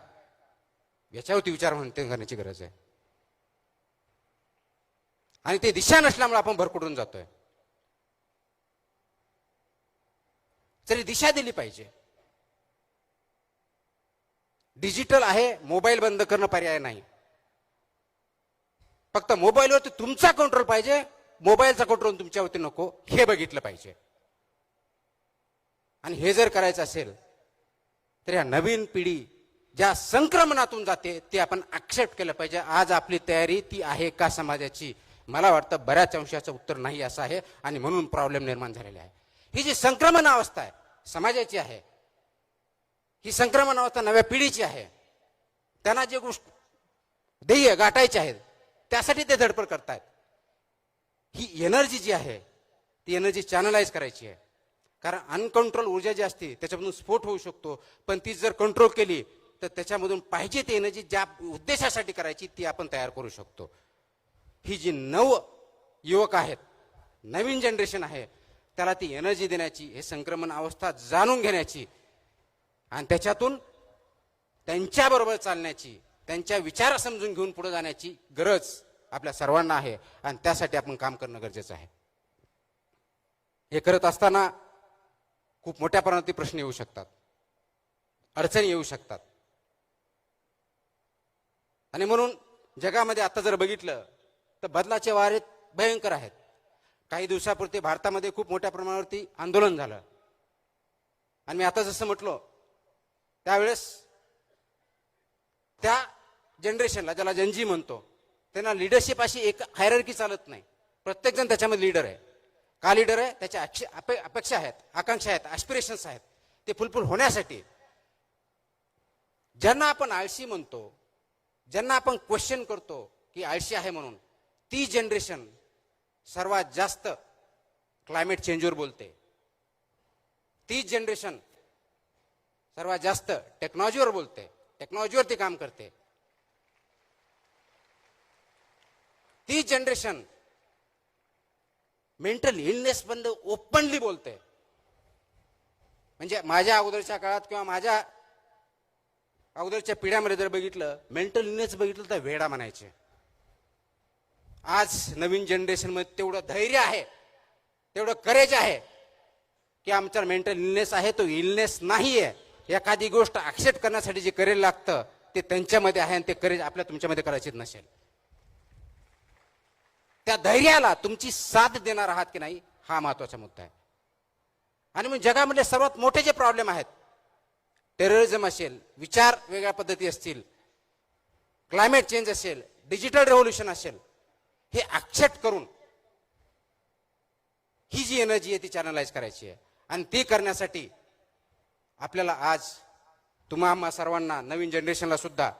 याच्यावरती विचार करण्याची गरज आहे. आणि ते दिशा नसल्यामुळे आपण भरकुटून जातोय. तरी दिशा दिली पाहिजे. डिजिटल आहे, मोबाईल बंद करणं पर्याय नाही. फक्त मोबाईलवरती तुमचा कंट्रोल पाहिजे, मोबाईलचा कंट्रोल तुमच्यावरती नको, हे बघितलं पाहिजे. आणि हे जर करायचं असेल तर या नवीन पिढी ज्या संक्रमणातून जाते ते आपण ऍक्सेप्ट केलं पाहिजे. आज आपली तयारी ती आहे का समाजाची? मला वाटतं बऱ्याच अंशाचं उत्तर नाही असं आहे. आणि म्हणून प्रॉब्लेम निर्माण झालेला आहे. ही जी संक्रमण अवस्था आहे समाजाची आहे, ही संक्रमण अवस्था नव्या पिढीची आहे. त्यांना जे गोष्ट ध्येय गाठायचे आहेत त्यासाठी ते धडपड करतायत. ही एनर्जी जी आहे ती एनर्जी चॅनलाइज करायची आहे. कारण अनकंट्रोल ऊर्जा जी असते त्याच्यामधून स्फोट होऊ शकतो, पण ती जर कंट्रोल केली तर त्याच्यामधून पाहिजे ती एनर्जी ज्या उद्देशासाठी करायची ती आपण तयार करू शकतो. ही जी नव युवक आहेत, नवीन जनरेशन आहे, त्याला ती एनर्जी देण्याची, हे संक्रमण अवस्था जाणून घेण्याची आणि त्याच्यातून त्यांच्याबरोबर चालण्याची, त्यांच्या विचार समजून घेऊन पुढे जाण्याची गरज आपल्या सर्वांना आहे. आणि त्यासाठी आपण काम करणं गरजेचं आहे. हे करत असताना खूप मोठ्या प्रमाणात प्रश्न येऊ शकतात, अडचणी येऊ शकतात. आणि म्हणून जगामध्ये आता जर बघितलं तर बदलाचे वारे भयंकर आहेत. काही दिवसापूर्वी भारतामध्ये खूप मोठ्या प्रमाणावरती आंदोलन झालं. आणि मी आता जसं म्हटलो त्यावेळेस त्या जनरेशनला, ज्याला जनजी म्हणतो, त्यांना लिडरशिप अशी एक हायरार्की चालत नाही. प्रत्येक जण त्याच्यामध्ये लीडर आहे. का लीडर आहे? त्याच्या अपेक्षा आहेत, आकांक्षा आहेत, ॲस्पिरेशन्स आहेत. ते फुलफिल होण्यासाठी ज्यांना आपण आळशी म्हणतो, ज्यांना आपण क्वेश्चन करतो की आळशी आहे म्हणून, ती जनरेशन सर्वात जास्त क्लायमेट चेंजवर बोलते. ती जनरेशन सर्वात जास्त टेक्नॉलॉजीवर बोलते, टेक्नॉलॉजीवरती काम करते. ती जनरेशन मेंटल इलनेस बंद ओपनली बोलते. म्हणजे माझ्या अगोदरच्या काळात किंवा माझ्या अगोदरच्या पिढ्यामध्ये जर बघितलं, मेंटल इलनेस बघितलं तर वेडा म्हणायचे. आज नवीन जनरेशनमध्ये तेवढं धैर्य आहे, तेवढं करेज आहे की आमचा मेंटल इलनेस आहे तो इलनेस नाहीये. एखादी गोष्ट ऍक्सेप्ट करण्यासाठी जे करेज लागतं ते त्यांच्यामध्ये आहे आणि ते करेज आपल्या तुमच्यामध्ये करायचीच नसेल. त्या धैर्याला तुमची साथ देणार आहात की नाही हा महत्वाचा मुद्दा आहे. आणि मग जगामध्ये सर्वात मोठे जे प्रॉब्लेम आहेत, टेररिझम असेल, विचार वेगळ्या पद्धती असतील, क्लायमेट चेंज असेल, डिजिटल रेव्होल्युशन असेल, हे ऍक्सेप्ट करून ही जी एनर्जी आहे ती चॅनलाइज करायची आहे. आणि ती करण्यासाठी आपल्याला आज तुम्हा सर्वांना, नवीन जनरेशनला सुद्धा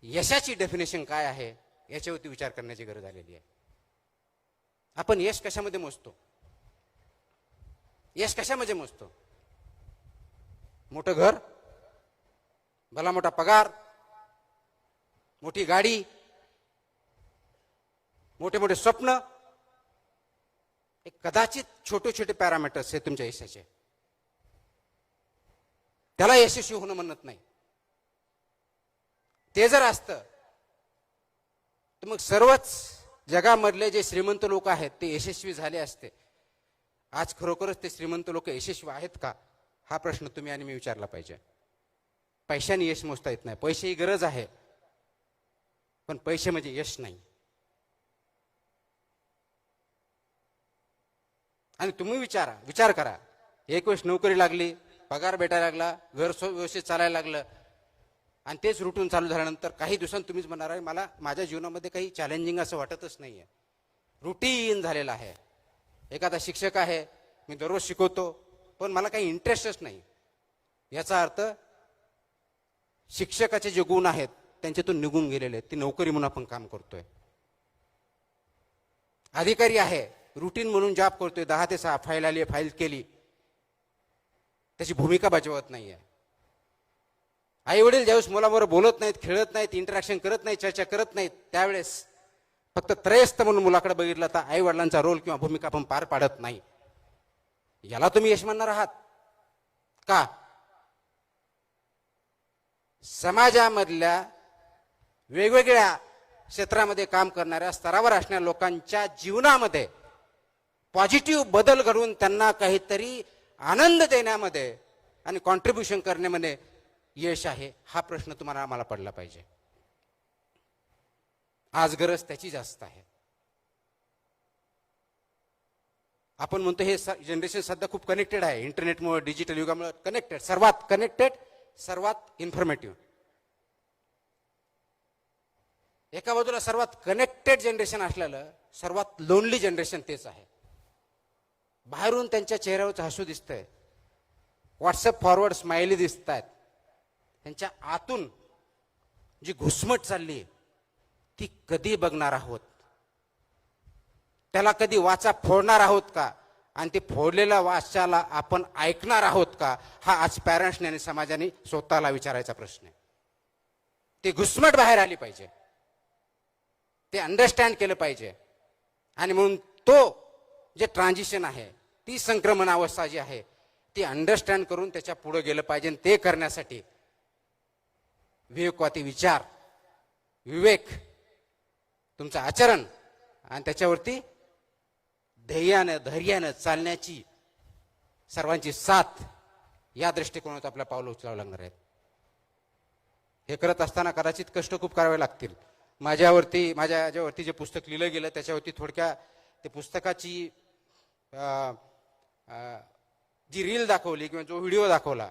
यशाची डेफिनेशन काय आहे याच्यावरती विचार करण्याची गरज आलेली आहे. आपण यश कशामध्ये मोजतो? यश कशामध्ये मोजतो? मोठं घर, भला मोठा पगार, मोठी गाडी, मोठे मोठे स्वप्न, एक कदाचित छोटे छोटे पॅरामीटर्स आहेत तुमच्या यशाचे. त्याला यशस्वी होणं म्हणत नाही. ते जर असतं तर मग सर्वच जगामधले जे श्रीमंत लोक आहेत ते यशस्वी झाले असते. आज खरोखरच ते श्रीमंत लोक यशस्वी आहेत का हा प्रश्न तुम्ही आणि मी विचारला पाहिजे. पैशाने यश मोजता येत नाही. पैसे ही गरज आहे, पण पैसे म्हणजे यश नाही. आणि तुम्ही विचार करा, एक वेळेस नोकरी लागली, पगार भेटायला लागला, घर व्यवस्थित चालायला लागलं आणि तेच रुटीन चालू झाल्यानंतर काही दिवसांत तुम्हीच म्हणणार आहे मला माझ्या जीवनामध्ये काही चॅलेंजिंग असं वाटतच नाहीये, रुटीन झालेलं आहे. एखादा शिक्षक आहे, मी दररोज शिकवतो पण मला काही इंटरेस्टच नाही. याचा अर्थ शिक्षकाचे जे गुण आहेत त्यांच्यातून निघून गेलेले आहेत. ती नोकरी म्हणून आपण काम करतोय. अधिकारी आहे, रुटीन म्हणून जॉब करतोय, 10 ते 6 फाईल आली, फाईल केली, त्याची भूमिका बजावत नाहीये. आई वडील ज्यावेळेस मुलाबरोबर बोलत नाहीत, खेळत नाहीत, इंटरॅक्शन करत नाहीत, चर्चा करत नाहीत, त्यावेळेस फक्त त्रयस्थ म्हणून मुलाकडे बघितलं तर आई वडिलांचा रोल किंवा भूमिका आपण पार पाडत नाही. याला तुम्ही यश म्हणणार आहात का? समाजामधल्या वेगवेगळ्या क्षेत्रामध्ये काम करणाऱ्या, स्तरावर असणाऱ्या लोकांच्या जीवनामध्ये पॉझिटिव्ह बदल घडवून त्यांना काहीतरी आनंद देण्यामध्ये आणि कॉन्ट्रीब्युशन करण्यामध्ये यश आहे हा प्रश्न तुम्हाला आम्हाला पडला पाहिजे. आज गरज त्याची जास्त आहे. आपण म्हणतो हे जनरेशन सध्या खूप कनेक्टेड आहे, इंटरनेटमुळे, डिजिटल युगामुळे कनेक्टेड, सर्वात कनेक्टेड, सर्वात इन्फॉर्मेटिव्ह. एका बाजूला सर्वात कनेक्टेड जनरेशन असलेलं सर्वात लोनली जनरेशन तेच आहे. बाहेरून त्यांच्या चेहऱ्यावरचं हसू दिसतंय, व्हॉट्सअप फॉरवर्ड स्माइली दिसत आहेत, त्यांच्या आतून जी घुसमट चालली ती कधी बघणार आहोत? त्याला कधी वाचा फोडणार आहोत का? आणि ते फोडलेल्या वाचाला आपण ऐकणार आहोत का? हा आज पॅरेंट्सने आणि समाजाने स्वतःला विचारायचा प्रश्न आहे. ती घुसमट बाहेर आली पाहिजे, ते अंडरस्टँड केलं पाहिजे. आणि म्हणून तो जे ट्रान्झिशन आहे, ती संक्रमण अवस्था जी आहे ती अंडरस्टँड करून त्याच्या पुढे गेलं पाहिजे. ते करण्यासाठी विवेकवादी विचार, विवेक, तुमचं आचरण आणि त्याच्यावरती ध्येयानं, धैर्यानं चालण्याची सर्वांची साथ या दृष्टिकोनात आपल्या पावलं उचलावं लागणार आहेत. हे करत असताना कदाचित कष्ट खूप करावे लागतील. माझ्यावरती जे पुस्तक लिहिलं गेलं त्याच्यावरती थोडक्या ते पुस्तकाची जी रील दाखवली किंवा जो व्हिडिओ दाखवला,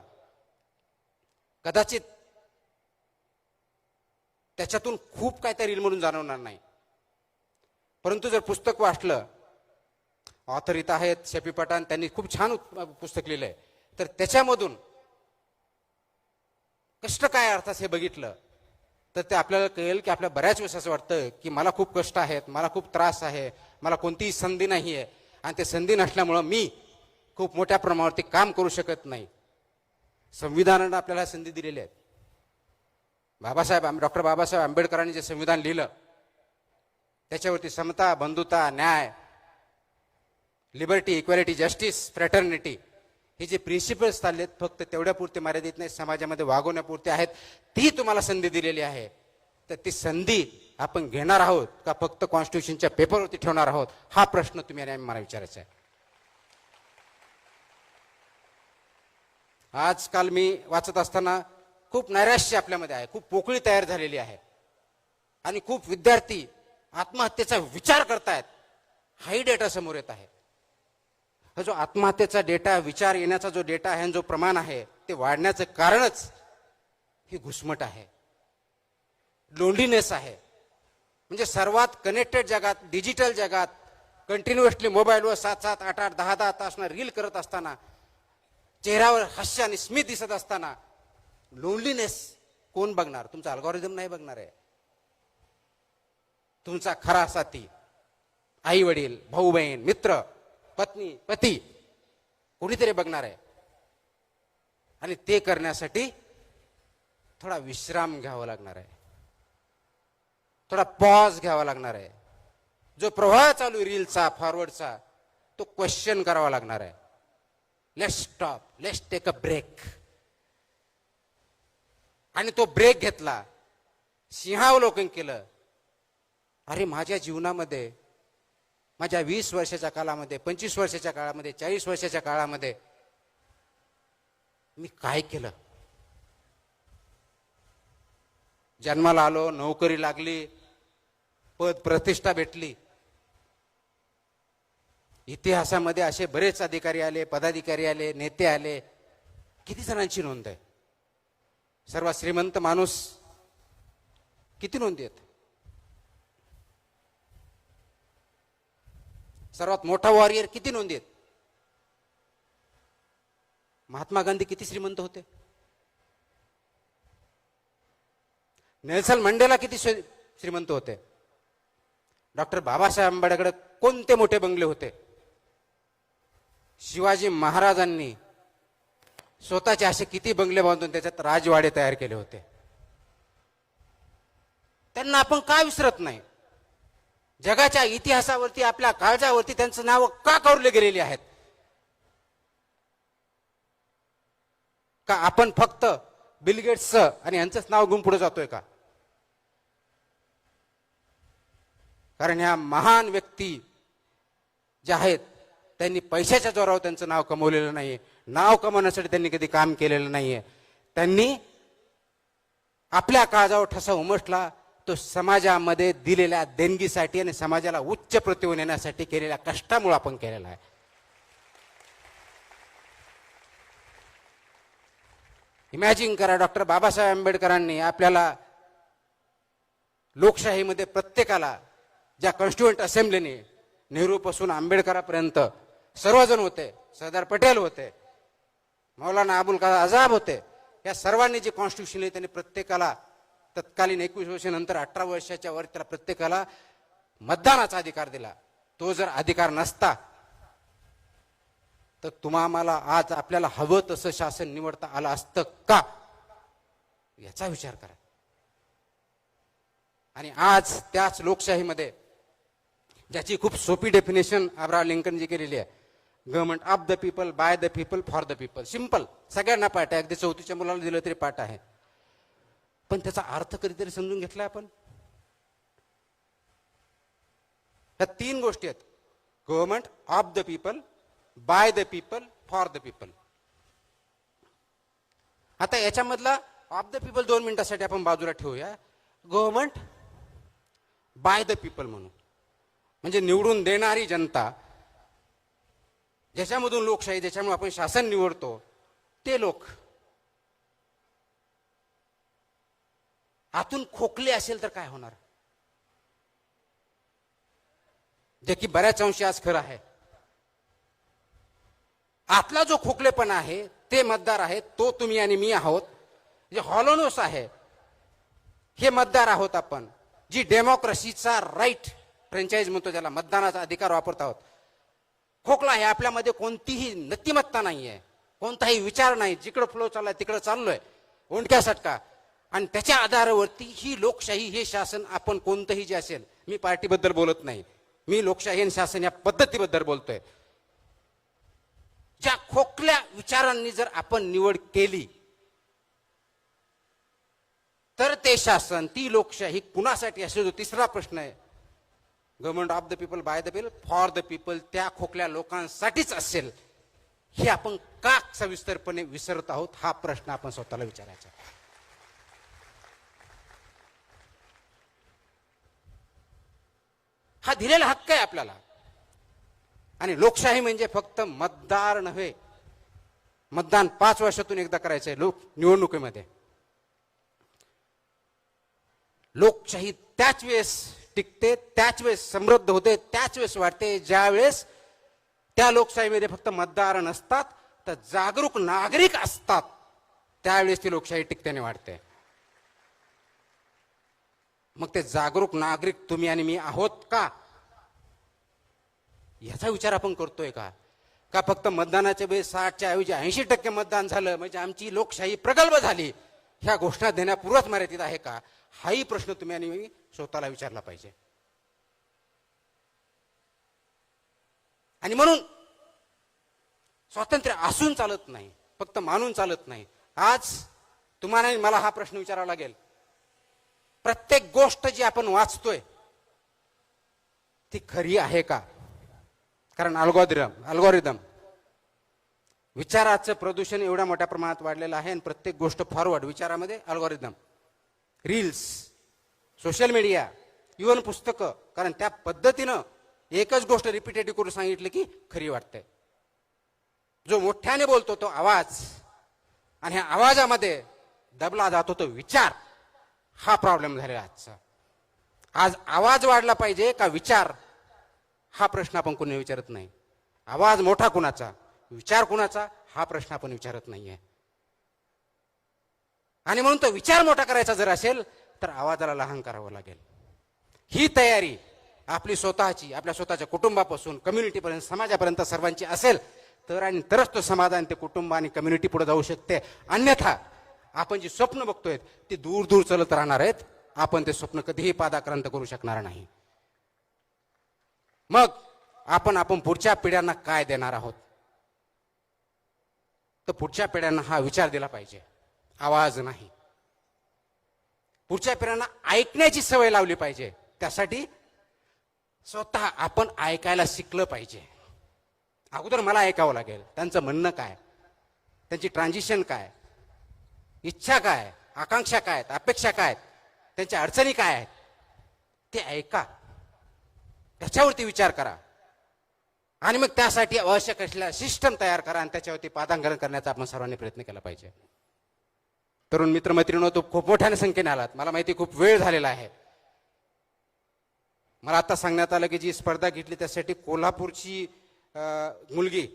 कदाचित त्याच्यातून खूप काय त्या रील म्हणून जाणवणार नाही. परंतु जर पुस्तक वाचलं, ऑथर इथं आहेत शफी पठाण, त्यांनी खूप छान पुस्तक लिहिलंय, तर त्याच्यामधून कष्ट काय अर्थात हे बघितलं तर ते आपल्याला कळेल की आपल्या बऱ्याच वेळेस असं वाटतं की मला खूप कष्ट आहेत, मला खूप त्रास आहे, मला कोणतीही संधी नाही आहे आणि ते संधी नसल्यामुळं मी खूप मोठ्या प्रमाणावरती काम करू शकत नाही. संविधानानं आपल्याला संधी दिलेली आहेत. डॉक्टर बाबासाहेब आंबेडकरांनी जे संविधान लिहिलं त्याच्यावरती समता, बंधुता, न्याय, लिबर्टी, इक्वॅलिटी, जस्टिस, फ्रॅटर्निटी हे जे प्रिन्सिपल्स चाललेत फक्त तेवढ्यापुरते मर्यादित नाही, समाजामध्ये वागवण्यापुरते आहेत. ती तुम्हाला संधी दिलेली आहे, तर ती संधी आपण घेणार आहोत का फक्त कॉन्स्टिट्यूशनच्या पेपरवरती ठेवणार आहोत, हा प्रश्न तुम्ही आणि मला विचारायचा आहे. आजकाल मी वाचत असताना खूप नैराश्य आपल्यामध्ये आहे, खूप पोकळी तयार झालेली आहे आणि खूप विद्यार्थी आत्महत्येचा विचार करतायत. हाही डेटा समोर येत आहे. हा जो आत्महत्येचा डेटा, विचार येण्याचा जो डेटा आहे, जो प्रमाण आहे, ते वाढण्याचं कारणच ही घुसमट आहे, लोनलीनेस आहे. म्हणजे सर्वात कनेक्टेड जगात, डिजिटल जगात कंटिन्युअसली मोबाईलवर 7-7, 8-8, 10-10 तास रील करत असताना, चेहऱ्यावर हास्य आणि स्मित दिसत असताना लोनलीनेस कोण बघणार? तुमचा अल्गोरिदम नाही बघणार आहे. तुमचा खरा साथी, आई वडील, भाऊ बहीण, मित्र, पत्नी, पती कोणीतरी बघणार आहे. आणि ते करण्यासाठी थोडा विश्राम घ्यावा लागणार आहे, थोडा पॉज घ्यावा लागणार आहे. जो प्रवाह चालू आहे रीलचा, फॉरवर्डचा, तो क्वेश्चन करावा लागणार आहे. Let's stop, let's take a break. आणि तो ब्रेक घेतला, सिंहावलोकन केलं. अरे माझ्या जीवनामध्ये, माझ्या 20 वर्षाच्या काळामध्ये, 25 वर्षाच्या काळामध्ये, 40 वर्षाच्या काळामध्ये मी काय केलं? जन्माला आलो, नोकरी लागली, पद प्रतिष्ठा भेटली. इतिहासामध्ये असे बरेच अधिकारी आले, पदाधिकारी आले, नेते आले. किती जणांची नोंद आहे? सर्वात श्रीमंत माणूस किती नोंदी आहेत? सर्वात मोठा वॉरियर किती नोंदी आहेत? महात्मा गांधी किती श्रीमंत होते? नेल्सन मंडेला किती श्रीमंत होते? डॉक्टर बाबासाहेब आंबेडकर कोणते मोठे बंगले होते? शिवाजी महाराजांनी स्वतःचे असे किती बंगले बांधून त्याच्यात राजवाडे तयार केले होते? त्यांना आपण का विसरत नाही? जगाच्या इतिहासावरती, आपल्या काळजावरती त्यांचं नाव का कोरले गेलेली आहेत? का आपण फक्त बिल गेट्सचं आणि यांचंच नाव घेऊन पुढे जातोय का? कारण ह्या महान व्यक्ती ज्या आहेत, त्यांनी पैशाच्या जोरावर त्यांचं नाव कमवलेलं नाहीये. नाव कमवण्यासाठी त्यांनी कधी काम केलेलं नाहीये. त्यांनी आपल्या काळजावर ठसा उमटला तो समाजामध्ये दिलेल्या देणगीसाठी आणि समाजाला उच्च प्रतिमा नेण्यासाठी केलेल्या कष्टामुळे आपण केलेला आहे. इमॅजिन करा, डॉक्टर बाबासाहेब आंबेडकरांनी आपल्याला लोकशाहीमध्ये प्रत्येकाला, ज्या कॉन्स्टिट्युएंट असेंब्लीने नेहरूपासून आंबेडकरांपर्यंत सर्वजण होते, सरदार पटेल होते, मौलाना अबुल कलाम आझाद होते, या सर्वांनी जे कॉन्स्टिट्यूशन त्यांनी प्रत्येकाला तत्कालीन 21 वर्षानंतर 18 वर्षाच्या वर त्याला प्रत्येकाला मतदानाचा अधिकार दिला. तो जर अधिकार नसता तर तुम्हाला आज आपल्याला हवं तसं शासन निवडता आलं असतं का? याचा विचार करा. आणि आज त्याच लोकशाहीमध्ये, ज्याची खूप सोपी डेफिनेशन अब्राहम लिंकनजी केलेली आहे, government of the people, by the people, for the people. Simple, सगळ्यांना पाठ आहे, अगदी 4थीच्या मुलाला दिलं तरी पाठ आहे. पण त्याचा अर्थ कधीतरी समजून घेतलाय आपण? ह्या 3 गोष्टी आहेत: government of the people, by the people, for the people. आता याच्यामधला ऑफ द पीपल 2 मिनिटासाठी आपण बाजूला ठेवूया. गव्हर्नमेंट बाय द पीपल म्हणून, म्हणजे निवडून देणारी जनता, ज्याच्यामधून लोकशाही, ज्याच्यामुळे आपण शासन निवडतो, ते लोक आतून खोकले असेल तर काय होणार? जे की बऱ्याच अंशी आज खरं आहे. आतला जो खोकलेपणा आहे ते मतदार आहेत, तो तुम्ही आणि मी आहोत. जे हॉलोनोस आहे हे मतदार आहोत आपण, जी डेमोक्रेसीचा राईट, फ्रँचाईज म्हणतो ज्याला, मतदानाचा अधिकार वापरत आहोत. खोकला आहे, आपल्यामध्ये कोणतीही नतिमत्ता नाहीये, कोणताही विचार नाही, जिकडे फ्लो चाललाय तिकडे चाललोय, ओंडक्या सटका. आणि त्याच्या आधारावरती ही लोकशाही, हे शासन, आपण कोणतंही जे असेल, मी पार्टीबद्दल बोलत नाही, मी लोकशाही आणि शासन या पद्धतीबद्दल बोलतोय. ज्या खोकल्या विचारांनी जर आपण निवड केली तर ते शासन, ती लोकशाही कुणासाठी असेल? जो तिसरा प्रश्न आहे, government of the people, by the people, for the people, त्या खोकल्या लोकांसाठीच असेल, हे आपण का सविस्तरपणे विसरत आहोत? हा प्रश्न आपण स्वतःला विचारायचा. हा दिलेला हक्क आहे आपल्याला. आणि लोकशाही म्हणजे फक्त मतदार नव्हे. मतदान 5 वर्षातून एकदा करायचंय निवडणुकीमध्ये. लोकशाही त्याच वेळेस टिकते, त्याच वेळेस समृद्ध होते, त्याच वेळेस वाढते ज्या वेळेस त्या लोकशाहीमध्ये फक्त मतदार नसतात तर जागरूक नागरिक असतात. त्यावेळेस ती लोकशाही टिकतेने वाढते. मग ते जागरूक नागरिक तुम्ही आणि मी आहोत का, याचा विचार आपण करतोय का? का फक्त मतदानाच्या वेळेस 60च्या ऐवजी 80% मतदान झालं म्हणजे आमची लोकशाही प्रगल्भ झाली, ह्या घोषणा देण्यापूर्वच मर्यादित आहे का? हाही प्रश्न तुम्ही आणि मी स्वतःला विचारला पाहिजे. आणि म्हणून स्वातंत्र्य असून चालत नाही, फक्त मानून चालत नाही. आज तुम्हाला मला हा प्रश्न विचारावा लागेल, प्रत्येक गोष्ट जी आपण वाचतोय ती खरी आहे का? कारण अल्गोरिदम विचाराचं प्रदूषण एवढ्या मोठ्या प्रमाणात वाढलेलं आहे आणि प्रत्येक गोष्ट फॉरवर्ड विचारामध्ये algorithm, reels, social media, even पुस्तकं, कारण त्या पद्धतीनं एकच गोष्ट रिपीटेटिव्ह करून सांगितलं की खरी वाटते. जो मोठ्याने बोलतो तो आवाज, आणि ह्या आवाजामध्ये दबला जातो तो विचार, हा प्रॉब्लेम झालेला आजचा. आज आवाज वाढला पाहिजे का विचार, हा प्रश्न आपण कोणी विचारत नाही. आवाज मोठा कुणाचा, विचार कुणाचा, हा प्रश्न आपण विचारत नाहीये. आणि म्हणून तो विचार मोठा करायचा जर असेल तर आवाजाला लहान करावं लागेल. ही तयारी आपली स्वतःची, आपल्या स्वतःच्या कुटुंबापासून कम्युनिटीपर्यंत, समाजापर्यंत सर्वांची असेल तर, आणि तरच तो समाज आणि ते कुटुंब आणि कम्युनिटी पुढे जाऊ शकते. अन्यथा आपण जी स्वप्न बघतोय ती दूर दूर चलत राहणार आहेत. आपण ते स्वप्न कधीही पादाक्रांत करू शकणार नाही. मग आपण पुढच्या पिढ्यांना काय देणार आहोत? तर पुढच्या पिढ्यांना हा विचार दिला पाहिजे, आवाज नाही. पुढच्या पिढ्यांना ऐकण्याची सवय लावली पाहिजे. त्यासाठी स्वतः आपण ऐकायला शिकलं पाहिजे. अगोदर मला ऐकावं लागेल, त्यांचं म्हणणं काय, त्यांची ट्रान्झिशन काय, इच्छा काय, आकांक्षा काय, अपेक्षा काय, त्यांच्या अडचणी काय आहेत, ते ऐका, त्याच्यावरती विचार करा. आणि मग त्यासाठी आवश्यक असलेला सिस्टम तयार करा आणि त्याच्यावरती पादांकरण करण्याचा आपण सर्वांनी प्रयत्न केला पाहिजे. तरुण मित्रमैत्रिणींनो, तो खूप मोठ्या संख्येने आलात, मला माहिती खूप वेळ झालेला आहे. मला आता सांगण्यात आलं की जी स्पर्धा घेतली त्यासाठी कोल्हापूरची मुलगी,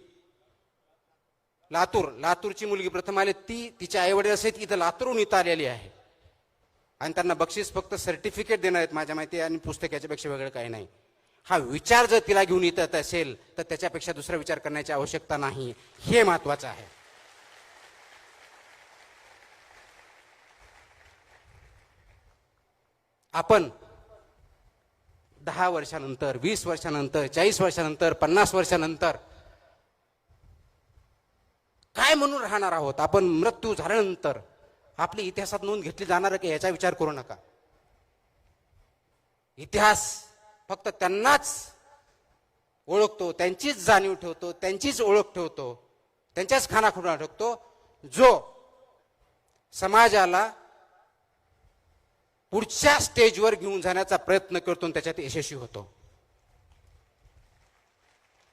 लातूरची मुलगी प्रथम आली. ती तिच्या आईवडील असेल इथं लातूरहून इथं आलेली आहे आणि त्यांना बक्षीस फक्त सर्टिफिकेट देणार आहेत माझ्या माहिती, आणि पुस्तकाच्या पेक्षा वेगळं काही नाही. हा विचार जर तिला घेऊन येत असेल तर त्याच्यापेक्षा दुसरा विचार करण्याची आवश्यकता नाही, हे महत्वाचं आहे. आपण 10 वर्षानंतर, 20 वर्षानंतर, 40 वर्षानंतर, 50 वर्षानंतर काय म्हणून राहणार आहोत? आपण मृत्यू झाल्यानंतर आपली इतिहासात नोंद घेतली जाणार की याचा विचार करू नका. इतिहास फक्त त्यांनाच ओळखतो, त्यांचीच जाणीव ठेवतो, त्यांचीच ओळख ठेवतो, त्यांच्याच खानाखुणा ठेवतो जो समाजाला पुढच्या स्टेजवर घेऊन जाण्याचा प्रयत्न करतो, त्याच्यात यशस्वी होतो.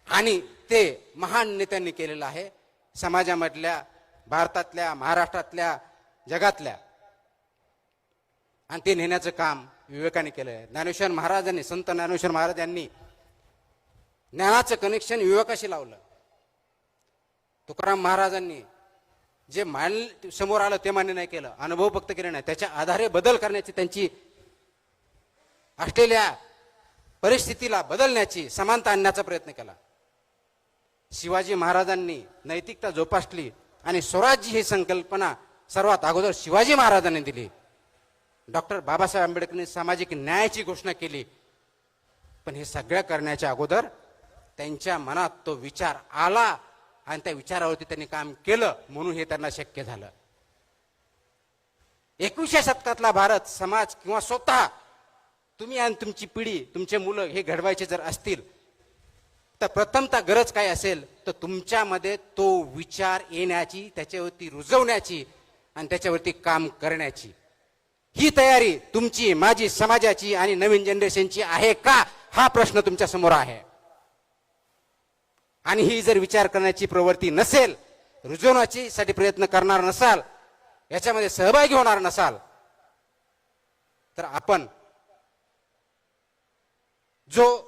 आणि ते महान नेत्यांनी केलेलं आहे, समाजामधल्या, भारतातल्या, महाराष्ट्रातल्या, जगातल्या. आणि ते नेण्याचं काम विवेकाने केलं आहे. ज्ञानेश्वर महाराजांनी, संत ज्ञानेश्वर महाराज यांनी ज्ञानाचं कनेक्शन विवेकाशी लावलं. तुकाराम महाराजांनी जे समोर आलं ते मान्य नाही केलं, अनुभव फक्त केले नाही, त्याच्या आधारे बदल करण्याची, त्यांची असलेल्या परिस्थितीला बदलण्याची, समानता आणण्याचा प्रयत्न केला. शिवाजी महाराजांनी नैतिकता जोपासली आणि स्वराज्य ही संकल्पना सर्वात अगोदर शिवाजी महाराजांनी दिली. डॉक्टर बाबासाहेब आंबेडकरांनी सामाजिक न्यायाची घोषणा केली. पण हे सगळं करण्याच्या अगोदर त्यांच्या मनात तो विचार आला आणि त्या विचारावरती त्यांनी काम केलं म्हणून हे त्यांना शक्य झालं. 21व्या शतकातला भारत समाज किंवा स्वतः तुम्ही आणि तुमची पिढी, तुमचे मुलं हे घडवायचे जर असतील तर प्रथमतः गरज काय असेल तर तुमच्यामध्ये तो विचार येण्याची, त्याच्यावरती रुजवण्याची आणि त्याच्यावरती काम करण्याची. ही तयारी तुमची, माझी, समाजाची आणि नवीन जनरेशनची आहे का, हा प्रश्न तुमच्या समोर आहे. आणि ही जर विचार करण्याची प्रवृत्ती नसेल, रुजवण्याची साठी प्रयत्न करणार नसाल, याच्यामध्ये सहभागी होणार नसाल, तर आपण जो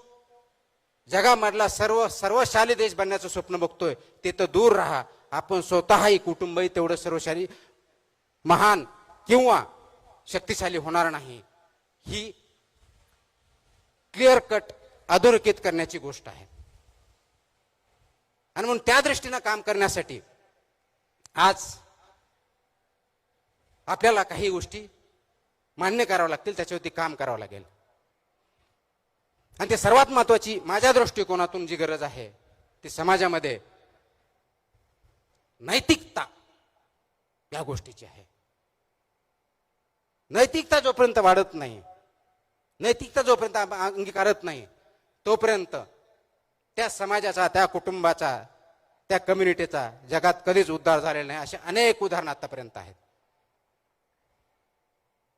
जगामधला सर्वशाली देश बनण्याचं स्वप्न बघतोय ते तर दूर राहा. आपण स्वतःही कुटुंबही तेवढं सर्वशाली, महान किंवा शक्तिशाली होणार नाही. ही क्लिअर कट अधोरेखित करण्याची गोष्ट आहे. आणि म्हणून त्या दृष्टीनं काम करण्यासाठी आज आपल्याला काही गोष्टी मान्य कराव्या लागतील, त्याच्यावरती काम करावं लागेल. आणि ते सर्वात महत्वाची माझ्या दृष्टिकोनातून जी गरज आहे ती समाजामध्ये नैतिकता या गोष्टीची आहे. नैतिकता जोपर्यंत वाढत नाही, नैतिकता जोपर्यंत अंगीकारत नाही, तोपर्यंत त्या समाजाचा, त्या कुटुंबाचा, त्या कम्युनिटीचा जगात कधीच उद्धार झालेला नाही. असे अनेक उदाहरणं आतापर्यंत आहेत.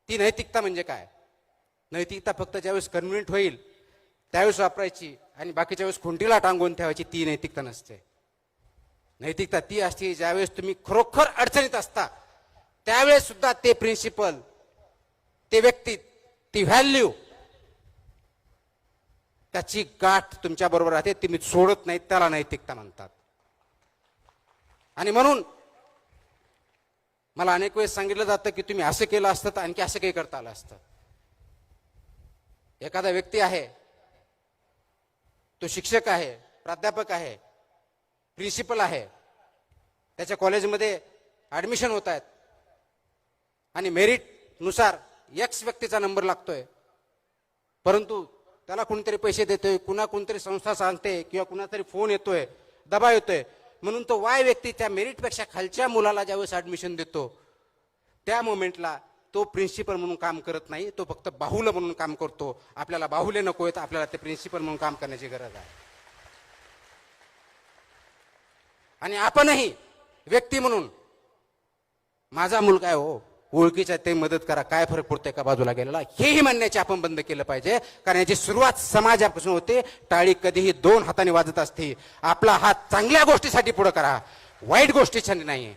ती नैतिकता म्हणजे काय? नैतिकता फक्त ज्यावेळेस कन्व्हिनियंट होईल त्यावेळेस वापरायची आणि बाकीच्या वेळेस खुंटीला टांगून ठेवायची, ती नैतिकता नसते. नैतिकता ती असते ज्यावेळेस तुम्ही खरोखर अडचणीत असता त्यावेळेस सुद्धा ते प्रिन्सिपल, ते व्यक्ती, ती व्हॅल्यू, त्याची गाठ तुमच्या बरोबर राहते, तुम्ही सोडत नाही, त्याला नैतिकता म्हणतात. आणि म्हणून मला अनेक वेळेस सांगितलं जातं की तुम्ही असं केलं असतं तर आणखी असं काही करता आलं असतं. एखादा व्यक्ती आहे, तो शिक्षक आहे, प्राध्यापक आहे, प्रिन्सिपल आहे, त्याच्या कॉलेजमध्ये ऍडमिशन होत आहेत आणि मेरिट नुसार एक्स व्यक्तीचा नंबर लागतोय, परंतु त्याला कोणीतरी पैसे देतोय, कोणतरी संस्था सांगते किंवा कुणातरी फोन येतोय, दबाव येतोय, म्हणून तो वाय व्यक्ती त्या मेरिटपेक्षा खालच्या मुलाला ज्यावेळेस ऍडमिशन देतो त्या मोमेंटला तो प्रिन्सिपल म्हणून काम करत नाही, तो फक्त बाहुलं म्हणून काम करतो. आपल्याला बाहुले नकोय, तर आपल्याला ते प्रिन्सिपल म्हणून काम करण्याची गरज आहे. आणि आपणही व्यक्ती म्हणून माझा मुलगा आहे हो, ओळखीच्या ते मदत करा, काय फरक पडतोय का बाजूला गेलेला, हेही म्हणण्याचे आपण बंद केलं पाहिजे. कारण याची सुरुवात समाजापासून होते. टाळी कधीही 2 हाताने वाजत असते. आपला हात चांगल्या गोष्टीसाठी पुढे करा, वाईट गोष्टीसाठी नाही.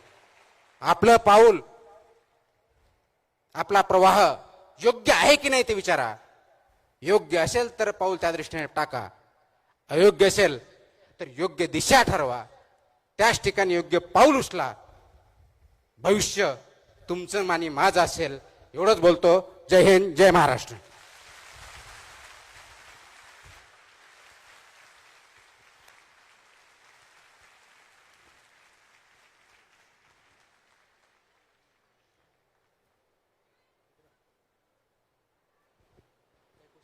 आपलं पाऊल, आपला प्रवाह योग्य आहे की नाही ते विचारा. योग्य असेल तर पाऊल त्या दृष्टीने टाका, अयोग्य असेल तर योग्य दिशा ठरवा, त्याच ठिकाणी योग्य पाऊल उचला. भविष्य तुमचं आणि माझं असेल. एवढंच बोलतो. जय हिंद, जय महाराष्ट्र.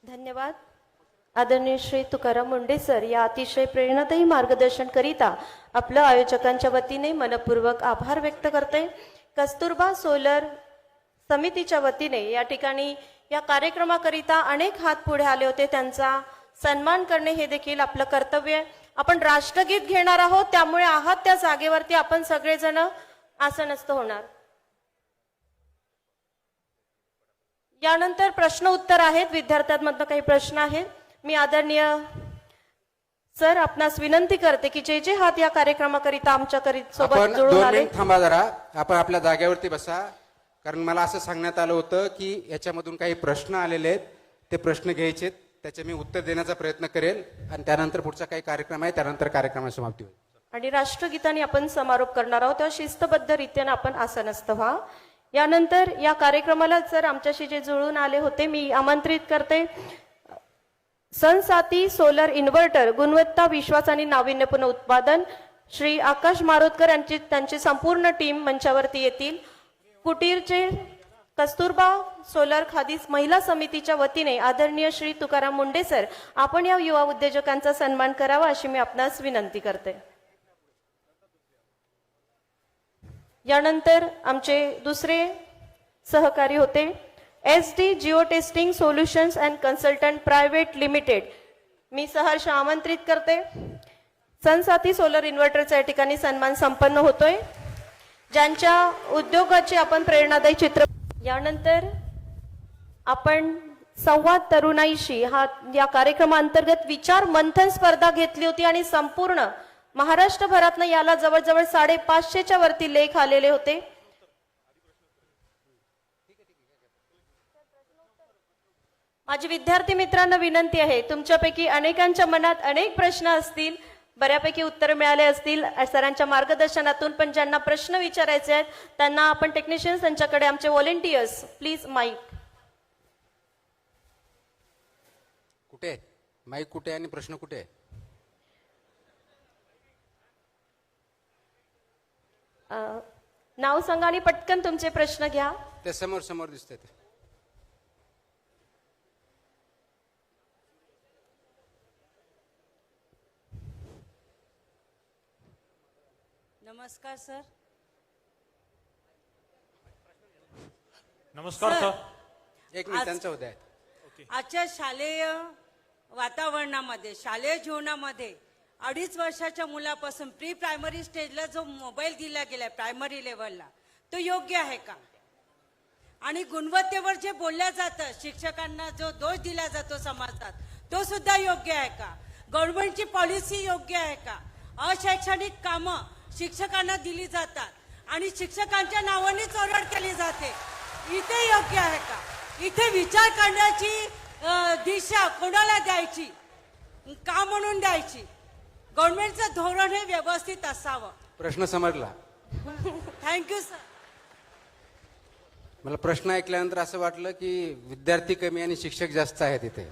धन्यवाद. आदरणीय श्री तुकाराम मुंडे सर या अतिशय प्रेरणादायी मार्गदर्शन करिता आपलं आयोजकांच्या वतीने मनपूर्वक आभार व्यक्त करते. कस्तुरबा सोलर समितीच्या वतीने या ठिकाणी या कार्यक्रमाकरिता अनेक हात पुढे आले होते, त्यांचा सन्मान करणे हे देखील आपलं कर्तव्य आहे. आपण राष्ट्रगीत घेणार आहोत, त्यामुळे आहात त्या जागेवरती आपण सगळेजण आसनस्थ होणार. यानंतर प्रश्न उत्तर आहेत. विद्यार्थ्यांमधनं काही प्रश्न आहेत. मी आदरणीय सर आपणास विनंती करते की जे जे हात या कार्यक्रमाकरिता आमच्या सोबत जुळून आले. थांबा जरा, आपण आपल्या जागेवरती बसा. कारण मला असं सांगण्यात आलं होतं की याच्यामधून काही प्रश्न आलेले आहेत, ते प्रश्न घ्यायचे, त्याचे मी उत्तर देण्याचा प्रयत्न करेल आणि त्यानंतर पुढचा काही कार्यक्रम आहे, त्यानंतर कार्यक्रमाची समाप्ती होईल. आणि राष्ट्रगीताने आपण समारोप करणार आहोत, तेव्हा शिस्तबद्ध रीतीने आपण आसनस्थ व्हा. यानंतर या कार्यक्रमाला जर आमच्याशी जे जुळून आले होते, मी आमंत्रित करते सनसाती सोलर इन्व्हर्टर गुणवत्ता, विश्वास आणि नाविन्यपूर्ण उत्पादन श्री आकाश मारोतकर यांची त्यांची संपूर्ण टीम मंचावरती येतील. कुटीरचे कस्तुरबा सोलर खादी महिला समितीच्या वतीने आदरणीय श्री तुकाराम मुंडे सर आपण या युवा उद्योजकांचा सन्मान करावा अशी मी आपणास विनंती करते. यानंतर आमचे दुसरे सहकारी होते SD Geo Testing Solutions and Consultant Private Limited. मी सहर्ष आमंत्रित करते. सनसाथी सोलर इन्व्हर्टरचा या ठिकाणी सन्मान संपन्न होतोय, ज्यांच्या उद्योगाचे आपण प्रेरणादायी चित्र. यानंतर आपण संवाद तरुणाईशी या कार्यक्रमाअंतर्गत विचार मंथन स्पर्धा घेतली होती आणि संपूर्ण महाराष्ट्रभरातनं याला जवळजवळ 550च्या वरती लेख आलेले होते. माझी विद्यार्थी मित्रांना विनंती आहे, तुमच्यापैकी अनेकांच्या मनात अनेक प्रश्न असतील, बऱ्यापैकी उत्तर मिळाले असतील सरांच्या मार्गदर्शनातून, पण ज्यांना प्रश्न विचारायचे आहेत त्यांना आपण टेक्निशियन्स त्यांच्याकडे आमचे व्हॉलेंटियर्स प्लीज माईक. कुठे माईक कुठे आणि प्रश्न कुठे? नाव सांगा आणि पटकन तुमचे प्रश्न घ्या. ते समोर समोर दिसते ते. नमस्कार सर. नमस्कार सर. एक मिनिट त्यांचं होत आहे. आजच्या शालेय वातावरणामध्ये, शालेय जीवनामध्ये 2.5 वर्षाच्या मुलापासून प्री प्रायमरी स्टेजला जो मोबाईल दिला गेलाय प्रायमरी लेवलला, तो योग्य आहे का? आणि गुणवत्तेवर जे बोलल्या जातं, शिक्षकांना जो दोष दिला जातो समाजात, तो सुद्धा योग्य आहे का? गव्हर्नमेंटची पॉलिसी योग्य आहे का? अशैक्षणिक कामं शिक्षकांना दिली जातात आणि शिक्षकांच्या नावानेच ओरड केली जाते, इथे योग्य आहे का? इथे विचार करण्याची दिशा कोणाला द्यायची, का म्हणून द्यायची? गव्हर्नमेंटचं धोरण हे व्यवस्थित असावं. प्रश्न समजला. Thank you sir. मला प्रश्न ऐकल्यानंतर असं वाटलं की विद्यार्थी कमी आणि शिक्षक जास्त आहेत इथे.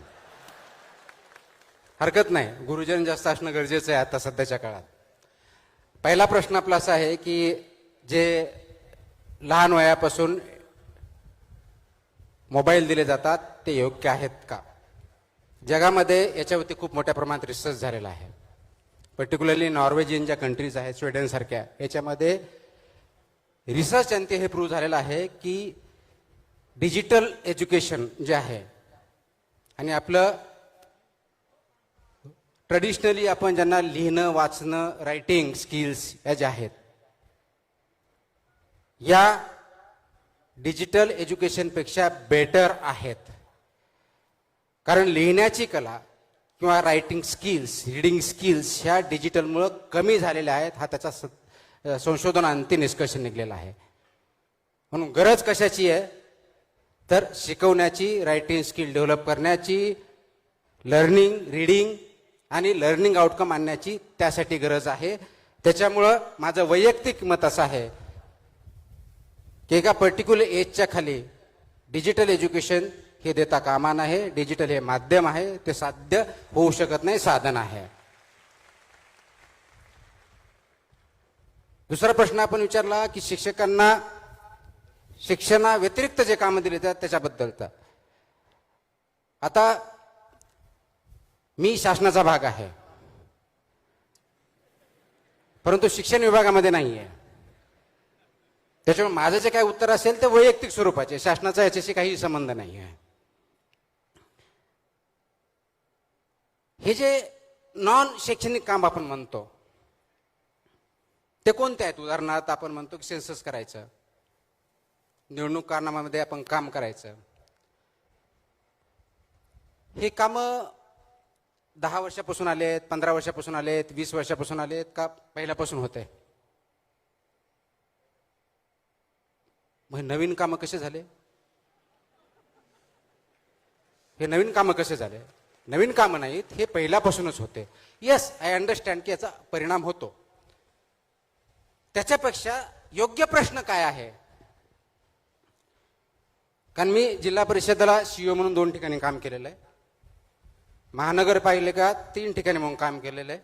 हरकत नाही, गुरुजन जास्त असणं गरजेचं आहे आता सध्याच्या काळात. पहिला प्रश्न आपला असा आहे की जे लहान वयापासून मोबाईल दिले जातात ते योग्य आहेत का? जगामध्ये याच्यावरती खूप मोठ्या प्रमाणात रिसर्च झालेला आहे. पर्टिक्युलरली नॉर्वेजियन ज्या कंट्रीज आहेत, स्वीडन सारख्या, याच्यामध्ये रिसर्च अंती हे प्रूव्ह झालेलं आहे की डिजिटल एज्युकेशन जे आहे आणि आपलं ट्रेडिशनली आपण ज्यांना लिहिणं, वाचणं, रायटिंग स्किल्स या ज्या आहेत, या डिजिटल एज्युकेशनपेक्षा बेटर आहेत. कारण लिहिण्याची कला किंवा रायटिंग स्किल्स, रीडिंग स्किल्स ह्या डिजिटलमुळं कमी झालेल्या आहेत. हा त्याचा संशोधनांती निष्कर्ष निघलेला आहे. म्हणून गरज कशाची आहे तर शिकवण्याची, रायटिंग स्किल डेव्हलप करण्याची, लर्निंग, रीडिंग आणि लर्निंग आउटकम आणण्याची त्यासाठी गरज आहे. त्याच्यामुळं माझं वैयक्तिक मत असं आहे की एका पर्टिक्युलर एजच्या खाली डिजिटल एज्युकेशन हे देता कामा नये. डिजिटल हे माध्यम आहे, ते साध्य होऊ शकत नाही, साधन आहे. दुसरा प्रश्न आपण विचारला की शिक्षकांना शिक्षणा व्यतिरिक्त जे कामं दिले जातात त्याच्याबद्दलचा. आता मी शासनाचा भाग आहे, परंतु शिक्षण विभागामध्ये नाही आहे. त्याच्यामुळे माझं जे काही उत्तर असेल ते वैयक्तिक स्वरूपाचे, शासनाचा याच्याशी काही संबंध नाही आहे. हे जे नॉन शैक्षणिक काम आपण म्हणतो ते कोणते आहेत? उदाहरणार्थ आपण म्हणतो की सेन्सस करायचं, निवडणूक कारनाम्यामध्ये आपण काम करायचं. हे काम 10 वर्षापासून आलेत, 15 वर्षापासून आलेत, 20 वर्षापासून आलेत का पहिल्यापासून होते? मग नवीन कामं कसे झाले? हे नवीन कामं कसे झाले? नवीन कामं नाहीत, हे पहिल्यापासूनच होते. येस, आय अंडरस्टँड की याचा परिणाम होतो. त्याच्यापेक्षा योग्य प्रश्न काय आहे? कारण मी जिल्हा परिषदेला सीईओ म्हणून 2 ठिकाणी काम केलेलं आहे, महानगरपालिका 3 ठिकाणी म्हणून काम केलेलं आहे,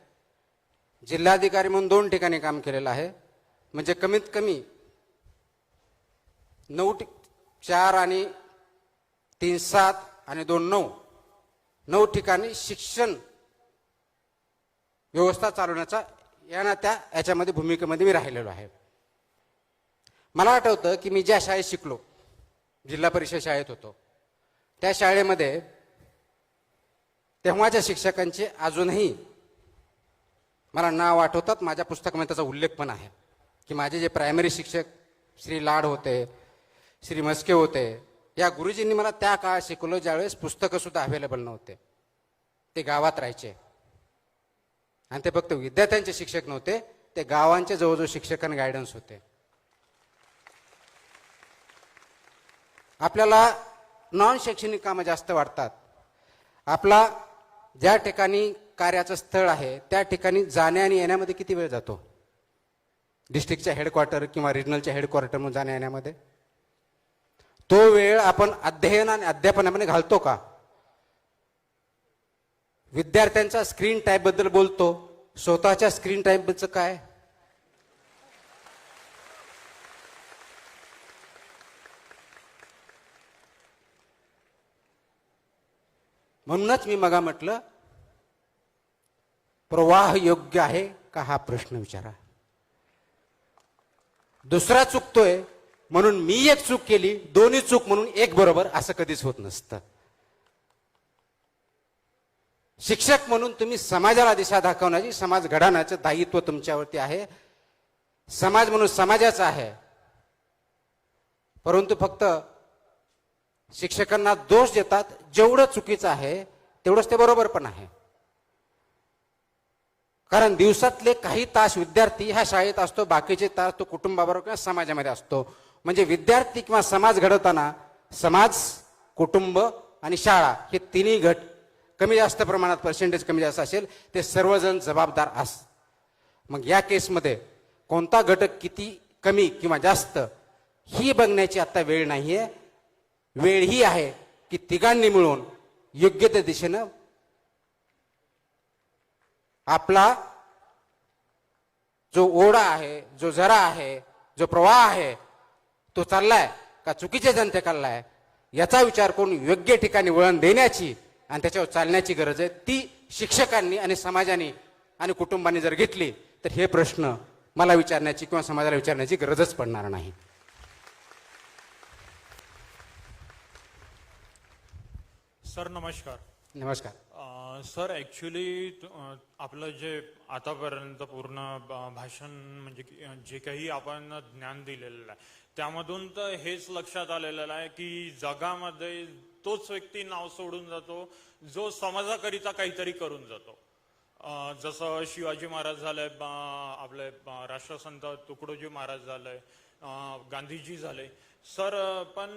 जिल्हाधिकारी म्हणून 2 ठिकाणी काम केलेलं आहे. म्हणजे कमीत कमी 4 आणि 3 7 आणि 2 9 ठिकाणी शिक्षण व्यवस्था चालवण्याचा याच्यामध्ये भूमिकेमध्ये मी राहिलेलो आहे. मला आठवतं की मी ज्या शाळेत शिकलो, जिल्हा परिषद शाळेत होतो, त्या शाळेमध्ये तेव्हाच्या शिक्षकांचे अजूनही मला नाव आठवतात. माझ्या पुस्तकामध्ये त्याचा उल्लेख पण आहे की माझे जे प्रायमरी शिक्षक श्री लाड होते, श्री मस्के होते, या गुरुजींनी मला त्या काळात शिकवलं ज्यावेळेस पुस्तकं सुद्धा अवेलेबल नव्हते. ते गावात राहायचे आणि ते फक्त विद्यार्थ्यांचे शिक्षक नव्हते, ते गावांचे जवळजवळ शिक्षक आणि गायडन्स होते. आपल्याला नॉन शैक्षणिक कामं जास्त वाटतात. आपला ज्या ठिकाणी कार्याचं स्थळ आहे त्या ठिकाणी जाण्या आणि येण्यामध्ये किती वेळ जातो? डिस्ट्रिक्टच्या हेडक्वार्टर किंवा रिजनलच्या हेडक्वार्टरमधून जाण्या येण्यामध्ये तो वेळ आपण अध्ययन आणि अध्यापनामध्ये घालतो का? विद्यार्थ्यांचा स्क्रीन टाईम बद्दल बोलतो, स्वतःच्या स्क्रीन टाईम बद्दल काय? म्हणूनच मी मगा म्हटलं प्रवाह योग्य आहे का हा प्रश्न विचारा. दुसरा चुकतोय म्हणून मी एक चूक केली, दोन्ही चूक म्हणून एक बरोबर, असं कधीच होत नसतं. शिक्षक म्हणून तुम्ही समाजाला दिशा दाखवण्याची, समाज घडवण्याचं दायित्व तुमच्यावरती आहे. समाज म्हणून समाजाचा आहे. परंतु फक्त शिक्षकांना दोष देतात. जेवढं चुकीचं आहे तेवढंच ते बरोबर पण आहे. कारण दिवसातले काही तास विद्यार्थी ह्या शाळेत असतो, बाकीचे तास तो कुटुंबाबरोबर किंवा समाजामध्ये असतो. म्हणजे विद्यार्थी किंवा समाज घडवताना समाज, कुटुंब आणि शाळा हे तिन्ही घट कमी जास्त प्रमाणात, पर्सेंटेज कमी जास्त असेल, ते सर्वजण जबाबदार असतात. मग या केसमध्ये कोणता घटक किती कमी किंवा जास्त ही बघण्याची आता वेळ नाहीये. वेळ ही आहे की तिघांनी मिळून योग्य त्या दिशेनं आपला जो ओढा आहे, जो झरा आहे, जो प्रवाह आहे, तो चाललाय का चुकीच्या जनते चाललाय, याचा विचार करून योग्य ठिकाणी वळण देण्याची आणि त्याच्यावर चालण्याची गरज आहे. ती शिक्षकांनी आणि समाजाने आणि कुटुंबाने जर घेतली तर हे प्रश्न मला विचारण्याची किंवा समाजाला विचारण्याची गरजच पडणार नाही. सर नमस्कार. नमस्कार. सर ॲक्च्युली आपलं जे आतापर्यंत पूर्ण भाषण म्हणजे जे काही आपण ज्ञान दिलेलं आहे त्यामधून तर हेच लक्षात आलेलं आहे की जगामध्ये तोच व्यक्ती नाव सोडून जातो जो समाजाकरिता काहीतरी करून जातो. जसं शिवाजी महाराज झाले, आपले राष्ट्रसंत तुकडोजी महाराज झाले, गांधीजी झाले. सर पण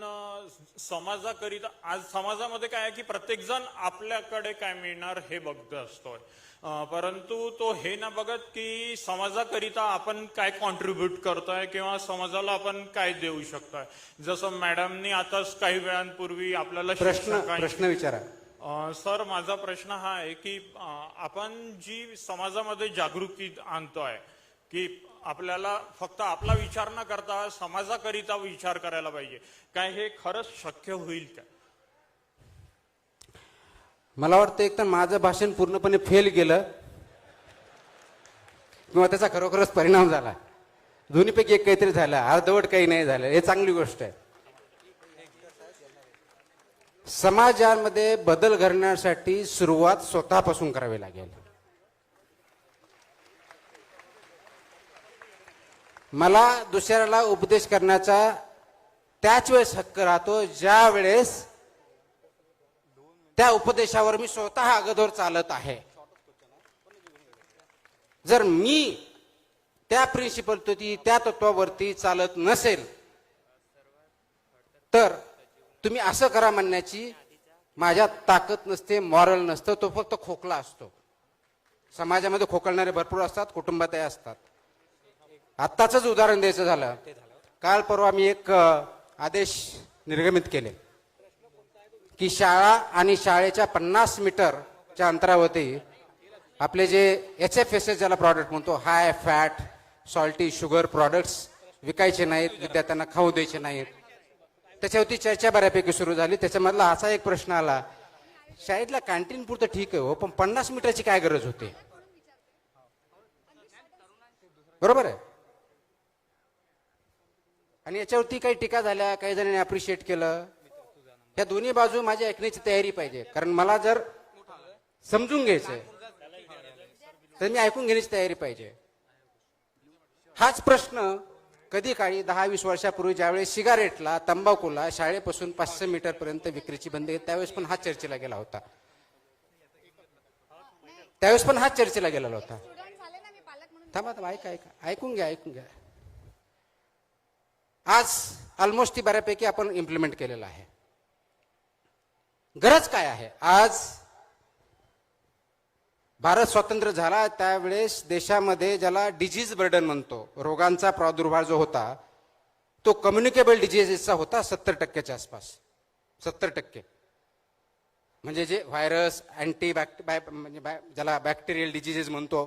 समाजाकरिता आज समाजामध्ये काय आहे की प्रत्येक जण आपल्याकडे काय मिळणार हे बघत असतोय, परंतु तो हे ना बघत की समाजाकरिता आपण काय कॉन्ट्रीब्युट करतोय किंवा समाजाला आपण काय देऊ शकतोय. जसं मॅडमनी आताच काही वेळांपूर्वी आपल्याला प्रश्न विचारा. सर माझा प्रश्न हा आहे की आपण जी समाजामध्ये जागृती आणतोय की आपल्याला फक्त आपला विचार न करता समाजाकरिता विचार करायला पाहिजे, काय हे खरंच शक्य होईल का? मला वाटतं एक तर माझं भाषण पूर्णपणे फेल गेलं किंवा त्याचा खरोखरच परिणाम झाला. दोन्हीपैकी एक काहीतरी झालं, अर्धवट काही नाही झालं. हे चांगली गोष्ट आहे. समाजामध्ये बदल घडण्यासाठी सुरुवात स्वतःपासून करावी लागेल. मला दुसऱ्याला उपदेश करण्याचा त्याच वेळेस हक्क राहतो ज्या वेळेस त्या उपदेशावर मी स्वतः अगोदर चालत आहे. जर मी त्या प्रिन्सिपलवरती, त्या तत्वावरती चालत नसेल तर तुम्ही असं करा म्हणण्याची माझ्यात ताकद नसते, मॉरल नसतं. तो फक्त खोकला असतो. समाजामध्ये खोकलणारे भरपूर असतात, कुटुंबातही असतात. आत्ताच उदाहरण द्यायचं झालं, काल परवा मी एक आदेश निर्गमित केले की शाळा आणि शाळेच्या 50 मीटरच्या अंतरावरती आपले जे HFSS ज्याला प्रॉडक्ट म्हणतो, high fat salty sugar products विकायचे नाहीत, विद्यार्थ्यांना खाऊ द्यायचे नाहीत. त्याच्यावरती चर्चा बऱ्यापैकी सुरू झाली. त्याच्यामधला असा एक प्रश्न आला, शाळेतल्या कॅन्टीन पुरतं ठीक आहे हो, पण 50 मीटरची काय गरज होते? बरोबर आहे. आणि याच्यावरती काही टीका झाल्या, काही जणांनी अप्रिशिएट केलं. या दोन्ही बाजू माझी ऐकण्याची तयारी पाहिजे, कारण मला जर समजून घ्यायचंय तर मी ऐकून घेण्याची तयारी पाहिजे. हाच प्रश्न कधी काळी 10-20 वर्षापूर्वी ज्यावेळेस सिगारेटला, तंबाखूला शाळेपासून 500 मीटर पर्यंत विक्रीची बंदी, त्यावेळेस पण हा चर्चेला गेला होता. थांबा ऐकून घ्या. आज ऑलमोस्ट ती बऱ्यापैकी आपण इम्प्लिमेंट केलेलं आहे. गरज काय आहे? आज भारत स्वतंत्र झाला त्यावेळेस देशामध्ये ज्याला डिजीज बर्डन म्हणतो, रोगांचा प्रादुर्भाव जो होता तो कम्युनिकेबल डिजीजेसचा होता 70% आसपास. 70% म्हणजे जे व्हायरस, म्हणजे ज्याला बॅक्टेरियल डिजीजेस म्हणतो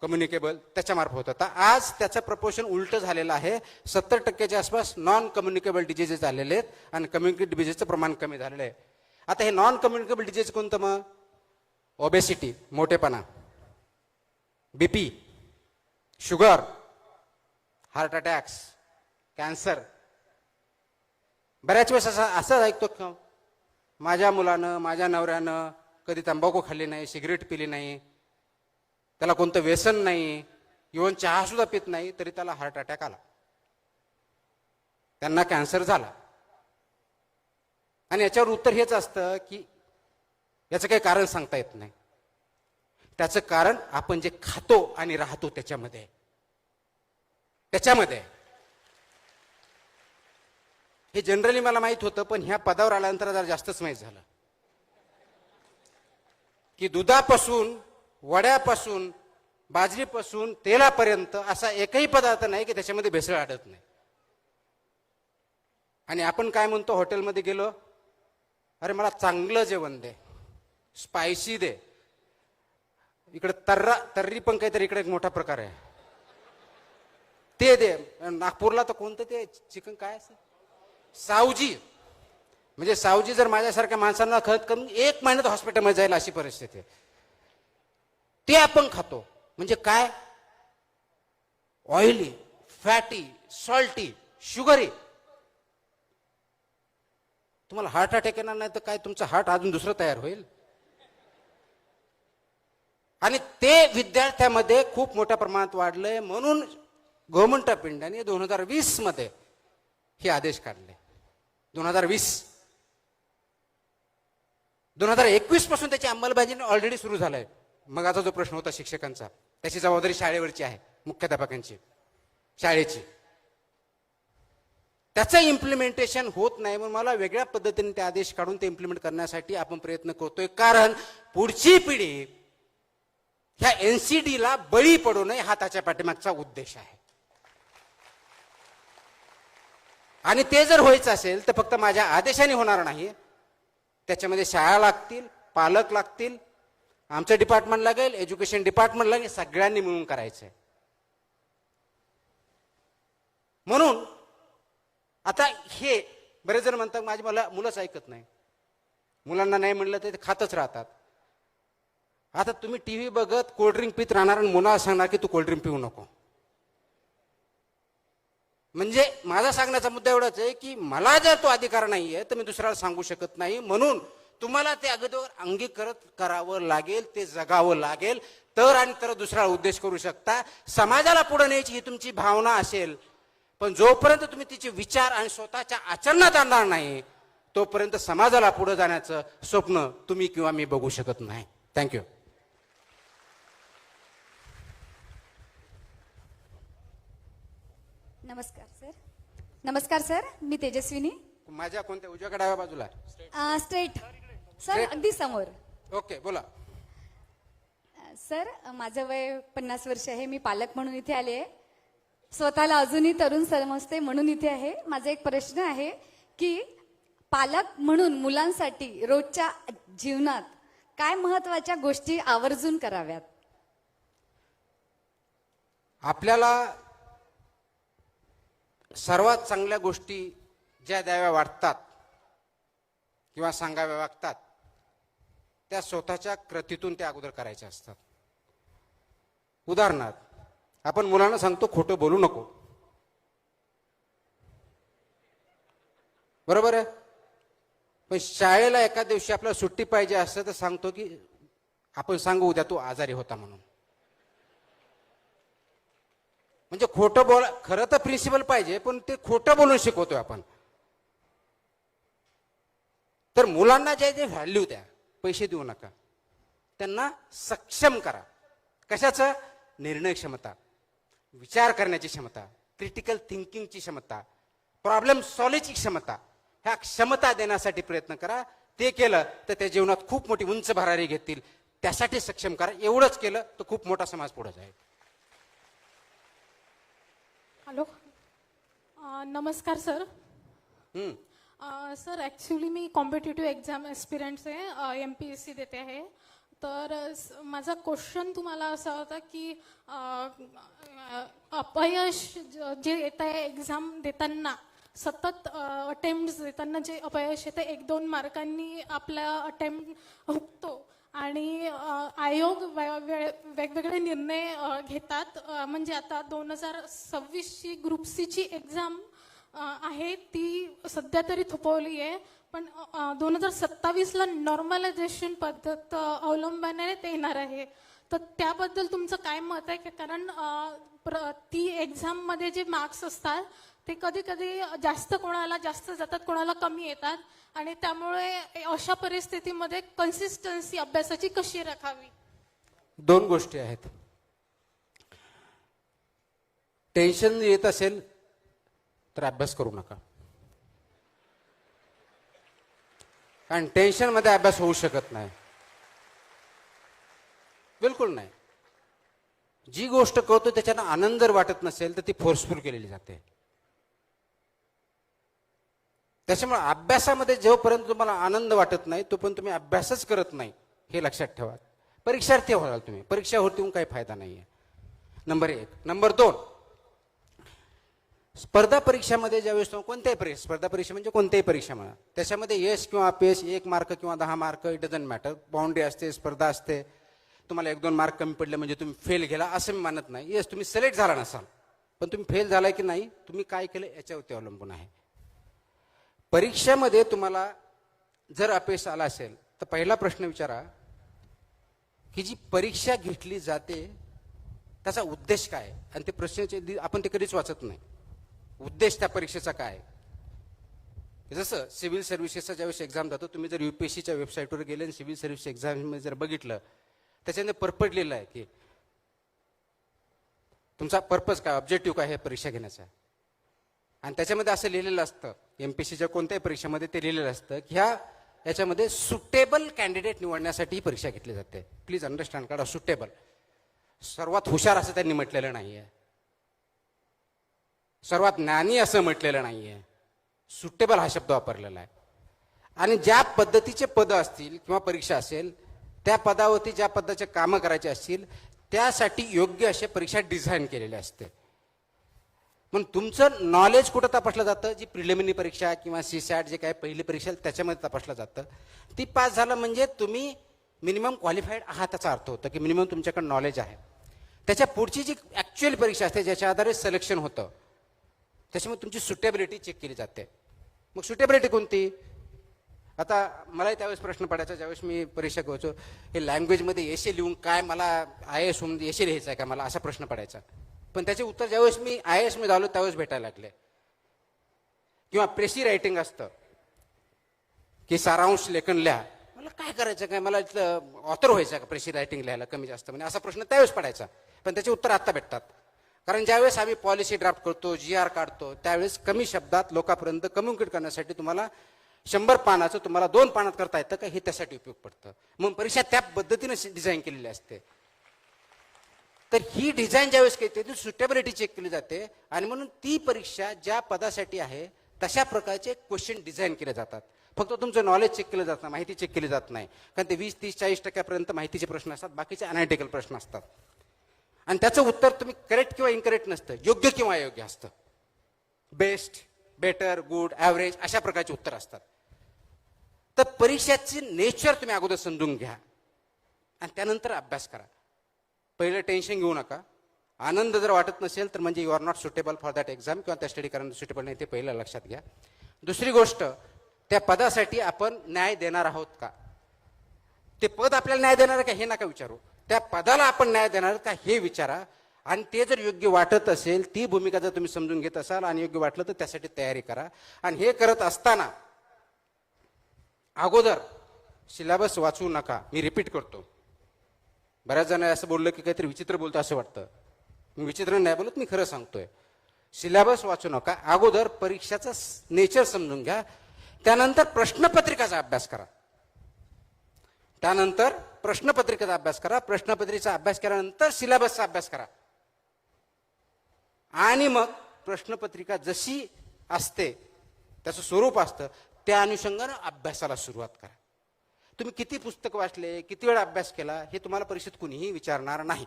कम्युनिकेबल, त्याच्या मार्फत होत होता. आज त्याचं प्रपोर्शन उलट झालेलं आहे. 70%च्या आसपास नॉन कम्युनिकेबल डिजीजेस झालेले आहेत आणि कम्युनिकेबल डिजीजचं प्रमाण कमी झालेलं आहे. आता हे नॉन कम्युनिकेबल डिजीज कोणतं? मग ओबेसिटी, मोठेपणा, BP, sugar, heart attacks, cancer. बऱ्याच वेळेस असं ऐकतो की माझ्या मुलानं, माझ्या नवऱ्यानं कधी तंबाखू खाल्ली नाही, सिगरेट पिली नाही, त्याला कोणतं व्यसन नाही, इव्हन चहा सुद्धा पित नाही, तरी त्याला हार्ट अटॅक आला, त्यांना कॅन्सर झाला. आणि याच्यावर उत्तर हेच असतं की याचं काही कारण सांगता येत नाही. त्याचं कारण आपण जे खातो आणि राहतो त्याच्यामध्ये. हे जनरली मला माहित होतं, पण ह्या पदावर आल्यानंतर जरा जास्तच माहीत झालं की दुधापासून, वड्यापासून, बाजरीपासून, तेलापर्यंत असा एकही पदार्थ नाही की त्याच्यामध्ये भेसळ आढळत नाही. आणि आपण काय म्हणतो, हॉटेलमध्ये गेलो, अरे मला चांगलं जेवण दे, स्पायसी दे. इकडे तर्री पण काहीतरी इकडे एक मोठा प्रकार आहे, ते दे. नागपूरला तर कोणतं ते चिकन काय असं, सावजी. म्हणजे सावजी जर माझ्यासारख्या माणसांना खत करून 1 महिन्यात हॉस्पिटलमध्ये जाईल अशी परिस्थिती आहे. ते आपण खातो. म्हणजे काय? Oily, fatty, salty, sugary. तुम्हाला हार्ट अटॅक येणार नाही तर काय, तुमचं हार्ट अजून दुसरं तयार होईल. आणि ते विद्यार्थ्यामध्ये खूप मोठ्या प्रमाणात वाढलंय. म्हणून गव्हर्नमेंट ऑफ इंडियाने 2020 मध्ये हे आदेश काढले. 2021 पासून त्याची अंमलबजावणी ऑलरेडी सुरू झालाय. मग आता जो प्रश्न होता शिक्षकांचा, त्याची जबाबदारी शाळेवरची आहे, मुख्याध्यापकांची, शाळेची. त्याचं इम्प्लिमेंटेशन होत नाही. म्हणून मला वेगळ्या पद्धतीने ते आदेश काढून ते इम्प्लिमेंट करण्यासाठी आपण प्रयत्न करतोय. कारण पुढची पिढी ह्या एनसीडीला बळी पडू नये हा त्याच्या पाठीमागचा उद्देश आहे. आणि ते जर व्हायचं असेल तर फक्त माझ्या आदेशाने होणार नाही. त्याच्यामध्ये शाळा लागतील, पालक लागतील, आमचं डिपार्टमेंट लागेल, एज्युकेशन डिपार्टमेंट लागेल, सगळ्यांनी मिळून करायचंय. म्हणून आता हे बरेच जण म्हणतात माझी मुलंच ऐकत नाही, मुलांना नाही म्हणलं तर ते खातच राहतात. आता तुम्ही टीव्ही बघत कोल्ड्रिंक पित राहणार आणि मुलाला सांगणार की तू कोल्ड्रिंक पिऊ नको. म्हणजे माझा सांगण्याचा मुद्दा एवढाच आहे की मला जर तो अधिकार नाहीये तर मी दुसऱ्याला सांगू शकत नाही. म्हणून तुम्हाला ते अगोदर अंगीकृत करावं लागेल, ते जगावं लागेल, तर आणि तर दुसऱ्याला उद्देश करू शकता. समाजाला पुढे न्यायची ही तुमची भावना असेल, पण जोपर्यंत तुम्ही तिचे विचार आणि स्वतःच्या आचरणात आणणार नाही तोपर्यंत समाजाला पुढे जाण्याचं स्वप्न तुम्ही किंवा मी बघू शकत नाही. थँक्यू. नमस्कार सर, मी तेजस्विनी. माझ्या कोणत्या उजव्या डाव्या बाजूला? स्ट्रेट सर, अगदी समोर. ओके, बोला. सर, माझं वय 50 वर्ष आहे. मी पालक म्हणून इथे आले आहे. स्वतःला अजूनही तरुण समजते म्हणून इथे आहे. माझा एक प्रश्न आहे की पालक म्हणून मुलांसाठी रोजच्या जीवनात काय महत्वाच्या गोष्टी आवर्जून कराव्यात? आपल्याला सर्वात चांगल्या गोष्टी ज्या द्याव्या वाटतात किंवा सांगाव्या वाटतात त्या स्वतःच्या कृतीतून त्या अगोदर करायच्या असतात. उदाहरणार्थ, आपण मुलांना सांगतो खोटं बोलू नको. बरोबर आहे. पण शाळेला एका दिवशी आपल्याला सुट्टी पाहिजे असं तर सांगतो की आपण सांगू उद्या तू आजारी होता म्हणून. म्हणजे खोटं बोल, खरं तर प्रिन्सिपल पाहिजे पण ते खोटं बोलून शिकवतोय आपण. तर मुलांना जे जे व्हॅल्यू द्या, पैसे देऊ नका, त्यांना सक्षम करा. कशाचं? निर्णय क्षमता, विचार करण्याची क्षमता, क्रिटिकल थिंकिंगची क्षमता, प्रॉब्लेम सॉल्व्हची क्षमता, ह्या क्षमता देण्यासाठी प्रयत्न करा. ते केलं तर त्या जीवनात खूप मोठी उंच भरारी घेतील. त्यासाठी सक्षम करा. एवढंच केलं तर खूप मोठा समाज पुढे जाईल. हॅलो, नमस्कार सर. सर ॲक्च्युली मी कॉम्पिटेटिव्ह एक्झाम एस्पिरंट्स आहे, MPSC देते आहे. तर माझा क्वेश्चन तुम्हाला असा होता की अपयश जे येत आहे एक्झाम देताना, सतत अटेम्प्ट देताना जे अपयश येतं, 1-2 मार्कांनी आपला अटेम्प्ट हुकतो आणि आयोग वेगवेगळे निर्णय घेतात. म्हणजे आता 2026ची ग्रुप सीची एक्झाम आहे ती सध्या तरी थोपवली आहे, पण 2027ला नॉर्मलायझेशन पद्धत अवलंबण्यात येणार आहे. तर त्याबद्दल तुमचं काय मत आहे? कारण ती एक्झाममध्ये जे मार्क्स असतात ते कधी कधी जास्त कोणाला जास्त जातात, कोणाला कमी येतात, आणि त्यामुळे अशा परिस्थितीमध्ये कन्सिस्टन्सी अभ्यासाची कशी राखावी? 2 गोष्टी आहेत. टेन्शन येत असेल तर अभ्यास करू नका, कारण टेन्शन मध्ये अभ्यास होऊ शकत नाही, बिलकुल नाही. जी गोष्ट करतो त्याच्यानं आनंद जर वाटत नसेल तर ती फोर्सफुल केलेली जाते. त्याच्यामुळे अभ्यासामध्ये जोपर्यंत तुम्हाला आनंद वाटत नाही तोपर्यंत तुम्ही अभ्यासच करत नाही, हे लक्षात ठेवा. परीक्षार्थी व्हाल तुम्ही, परीक्षावरती होऊन काही फायदा नाहीये. नंबर 1. नंबर 2, स्पर्धा परीक्षामध्ये ज्यावेळेस कोणत्याही परीक्षा, स्पर्धा परीक्षा म्हणजे कोणत्याही परीक्षा म्हणा, त्याच्यामध्ये यश किंवा अपयश, 1 मार्क किंवा 10 mark, it doesn't matter. Boundary असते, स्पर्धा असते. तुम्हाला 1-2 मार्क कमी पडले म्हणजे तुम्ही फेल गेला असं मी मानत नाही. येस, तुम्ही सिलेक्ट झाला नसाल, पण तुम्ही फेल झालाय की नाही, तुम्ही काय केलं याच्यावरती अवलंबून आहे. परीक्षेमध्ये तुम्हाला जर अपयश आला असेल तर पहिला प्रश्न विचारा की जी परीक्षा घेतली जाते त्याचा उद्देश काय, आणि ते प्रश्नाचे आपण ते कधीच वाचत नाही. उद्देश त्या परीक्षेचा काय? जसं सिव्हिल सर्व्हिसेसचा ज्यावेळेस एक्झाम जातो, तुम्ही जर UPSCच्या वेबसाईटवर गेले आणि सिव्हिल सर्व्हिस एक्झाममध्ये जर बघितलं, त्याच्यामध्ये पर्पज लिहिलं आहे की तुमचा पर्पज काय, ऑब्जेक्टिव्ह काय आहे परीक्षा घेण्याचा. आणि त्याच्यामध्ये असं लिहिलेलं असतं, MPSCच्या कोणत्याही परीक्षेमध्ये ते लिहिलेलं असतं की याच्यामध्ये सुटेबल कॅन्डिडेट निवडण्यासाठी ही परीक्षा घेतली जाते. प्लीज अंडरस्टँड करा, सुटेबल. सर्वात हुशार असं त्यांनी म्हटलेलं नाहीये, सर्वात ज्ञानी असं म्हटलेलं नाहीये, सुटेबल हा शब्द वापरलेला आहे. आणि ज्या पद्धतीचे पद असतील किंवा परीक्षा असेल, त्या पदावरती ज्या पदाचे कामं करायचे असतील त्यासाठी योग्य अशा परीक्षा डिझाईन केलेल्या असते. मग तुमचं नॉलेज कुठं तपासलं जातं? जी प्रिलिमिनरी परीक्षा किंवा CSAT जे काही पहिली परीक्षा त्याच्यामध्ये तपासलं जातं. ती पास झालं म्हणजे तुम्ही मिनिमम क्वालिफाईड आहात, त्याचा अर्थ होतं की मिनिमम तुमच्याकडे नॉलेज आहे. त्याच्या पुढची जी ऍक्च्युअल परीक्षा असते ज्याच्या आधारे सिलेक्शन होतं, त्याच्यामुळे तुमची सुटेबिलिटी चेक केली जाते. मग सुटेबिलिटी कोणती? आता मलाही त्यावेळेस प्रश्न पडायचा ज्यावेळेस मी परीक्षा करायचो, हे लँग्वेजमध्ये एसे लिहून काय मला IAS होऊन एसे लिहायचं आहे का मला, असा प्रश्न पडायचा. पण त्याचे उत्तर ज्यावेळेस मी IAS मध्ये आलो त्यावेळेस भेटायला लागले. किंवा प्रेसी रायटिंग असतं की सारांश लेखन लिहा, मला काय करायचं काय, मला ऑथर व्हायचं का प्रेसी रायटिंग लिहायला कमी जास्त, म्हणजे असा प्रश्न त्यावेळेस पडायचा. पण त्याचे उत्तर आता भेटतात, कारण ज्यावेळेस आम्ही पॉलिसी ड्राफ्ट करतो, GR काढतो, त्यावेळेस कमी शब्दात लोकांपर्यंत कम्युनिकेट करण्यासाठी तुम्हाला 100 पानाचं तुम्हाला 2 पानात करता येतं का, हे त्यासाठी उपयोग पडतं. मग परीक्षा त्या पद्धतीने डिझाईन केलेली असते. तर ही डिझाईन ज्यावेळेस केली ती सुटेबिलिटी चेक केली जाते, आणि म्हणून ती परीक्षा ज्या पदासाठी आहे तशा प्रकारचे क्वेश्चन डिझाईन केले जातात. फक्त तुमचं नॉलेज चेक केलं जात नाही, माहिती चेक केली जात नाही, कारण ते 20, 30, 40% माहितीचे प्रश्न असतात, बाकीचे अनालिटिकल प्रश्न असतात. आणि त्याचं उत्तर तुम्ही करेक्ट किंवा इनकरेक्ट नसतं, योग्य किंवा अयोग्य असतं. बेस्ट, बेटर, गुड, ॲव्हरेज अशा प्रकारचे उत्तर असतात. तर परीक्षेची नेचर तुम्ही अगोदर समजून घ्या आणि त्यानंतर अभ्यास करा. पहिलं टेन्शन घेऊ नका. आनंद जर वाटत नसेल तर म्हणजे you are not suitable for that exam किंवा त्या स्टडी करायला सुटेबल नाही, ते पहिलं लक्षात घ्या. दुसरी गोष्ट, त्या पदासाठी आपण न्याय देणार आहोत का? ते पद आपल्याला न्याय देणार आहे का हे नका विचारू, त्या पदाला आपण न्याय देणार का हे विचारा. आणि ते जर योग्य वाटत असेल, ती भूमिका जर तुम्ही समजून घेत असाल आणि योग्य वाटलं तर त्यासाठी तयारी करा. आणि हे करत असताना अगोदर सिलेबस वाचू नका. मी रिपीट करतो, बऱ्याच जण असं बोललं की काहीतरी विचित्र बोलतो असं वाटतं. मी विचित्र नाही बोलत, मी खरं सांगतोय. सिलेबस वाचू नका, अगोदर परीक्षाचं नेचर समजून घ्या, त्यानंतर प्रश्नपत्रिकाचा अभ्यास करा. त्यानंतर प्रश्नपत्रिकेचा अभ्यास करा, प्रश्नपत्रिकेचा अभ्यास केल्यानंतर सिलेबसचा अभ्यास करा. आणि मग प्रश्नपत्रिका जशी असते, त्याचं स्वरूप असतं, त्या अनुषंगानं अभ्यासाला सुरुवात करा. तुम्ही किती पुस्तक वाचले, किती वेळ अभ्यास केला, हे तुम्हाला परीक्षेत कुणीही विचारणार नाही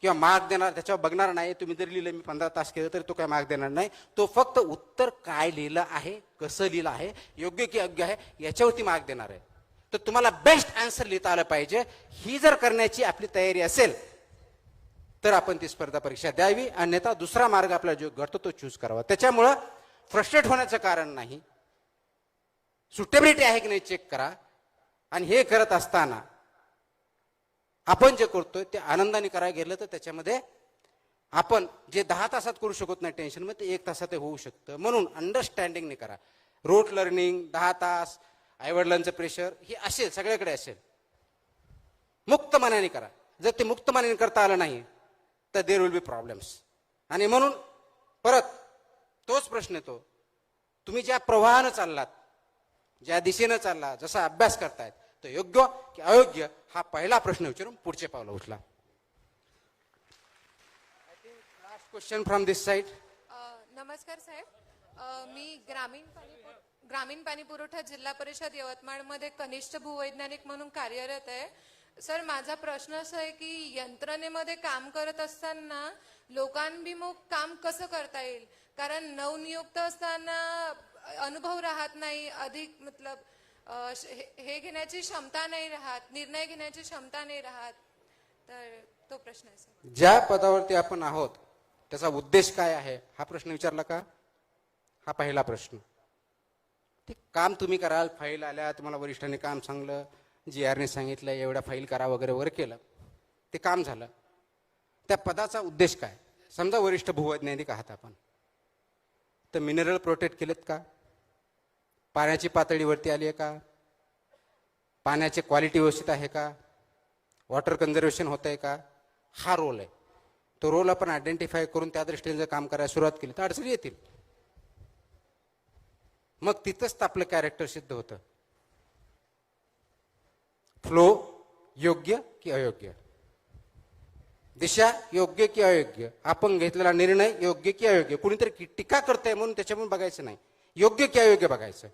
किंवा मार्क देणार, त्याच्यावर बघणार नाही. तुम्ही जर लिहिलं मी 15 तास केलं तरी तो काय मार्क देणार नाही. तो फक्त उत्तर काय लिहिलं आहे, कसं लिहिलं आहे, योग्य की अयोग्य आहे, याच्यावरती मार्क देणार आहे. तर तुम्हाला बेस्ट आन्सर लिहिता आलं पाहिजे. ही जर करण्याची आपली तयारी असेल तर आपण ती स्पर्धा परीक्षा द्यावी, अन्यथा दुसरा मार्ग आपला जो घडतो तो चूज करावा. त्याच्यामुळं फ्रस्ट्रेट होण्याचं कारण नाही. सुटेबिलिटी आहे की नाही चेक करा. आणि हे करत असताना आपण जे करतोय ते आनंदाने करायला गेलं तर त्याच्यामध्ये आपण जे 10 तासात करू शकत नाही टेन्शन मध्ये, ते 1 तासात होऊ शकतं. म्हणून अंडरस्टँडिंगने करा. रोट लर्निंग 10 तास, आईवडिलांचं प्रेशर हे असेल, सगळ्याकडे असेल. मुक्त मनाने करा. जर ते मुक्त मनाने करता आलं नाही तर देर विल बी प्रॉब्लेम्स. आणि म्हणून परत तोच प्रश्न येतो, तुम्ही ज्या प्रवाहानं चाललात, ज्या दिशेनं चालला, जसा अभ्यास करतायत, तो योग्य की अयोग्य हा पहिला प्रश्न विचारून पुढचे पावलं उचला. Last question from this side. नमस्कार साहेब, मी ग्रामीण पाणी पुरवठा जिल्हा परिषद यवतमाळमध्ये कनिष्ठ भूवैज्ञानिक म्हणून कार्यरत आहे. सर, माझा प्रश्न असा आहे की यंत्रणेमध्ये काम करत असताना लोकांभिमुख काम कसं करता येईल? कारण नवनियुक्त असताना अनुभव राहत नाही, अधिक मतलब हे घेण्याची क्षमता नाही राहत, निर्णय घेण्याची क्षमता नाही राहत. तर तो प्रश्न आहे सर. ज्या पदावरती आपण आहोत त्याचा उद्देश काय आहे हा प्रश्न विचारला का? हा पहिला प्रश्न. ते काम तुम्ही कराल, फाईल आल्या, तुम्हाला वरिष्ठांनी काम सांगलं, GR ने सांगितलं एवढ्या फाईल करा वगैरे वगैरे केलं, ते काम झालं. त्या पदाचा उद्देश काय? समजा वरिष्ठ भूवैज्ञानिक आहात आपण, तर मिनरल प्रोटेक्ट केलेत का? पाण्याची पातळी वरती आली आहे का? पाण्याची क्वालिटी व्यवस्थित आहे का? वॉटर कन्झर्वेशन होत आहे का? हा रोल आहे. तो रोल आपण आयडेंटिफाय करून त्या दृष्टीने जर काम करायला सुरुवात केली तर अडचणी येतील. मग तिथंच आपलं कॅरेक्टर सिद्ध होतं. फ्लो योग्य की अयोग्य, दिशा योग्य की अयोग्य, आपण घेतलेला निर्णय योग्य की अयोग्य. कुणीतरी टीका करतंय म्हणून त्याच्यामुळे बघायचं नाही, योग्य की अयोग्य बघायचं.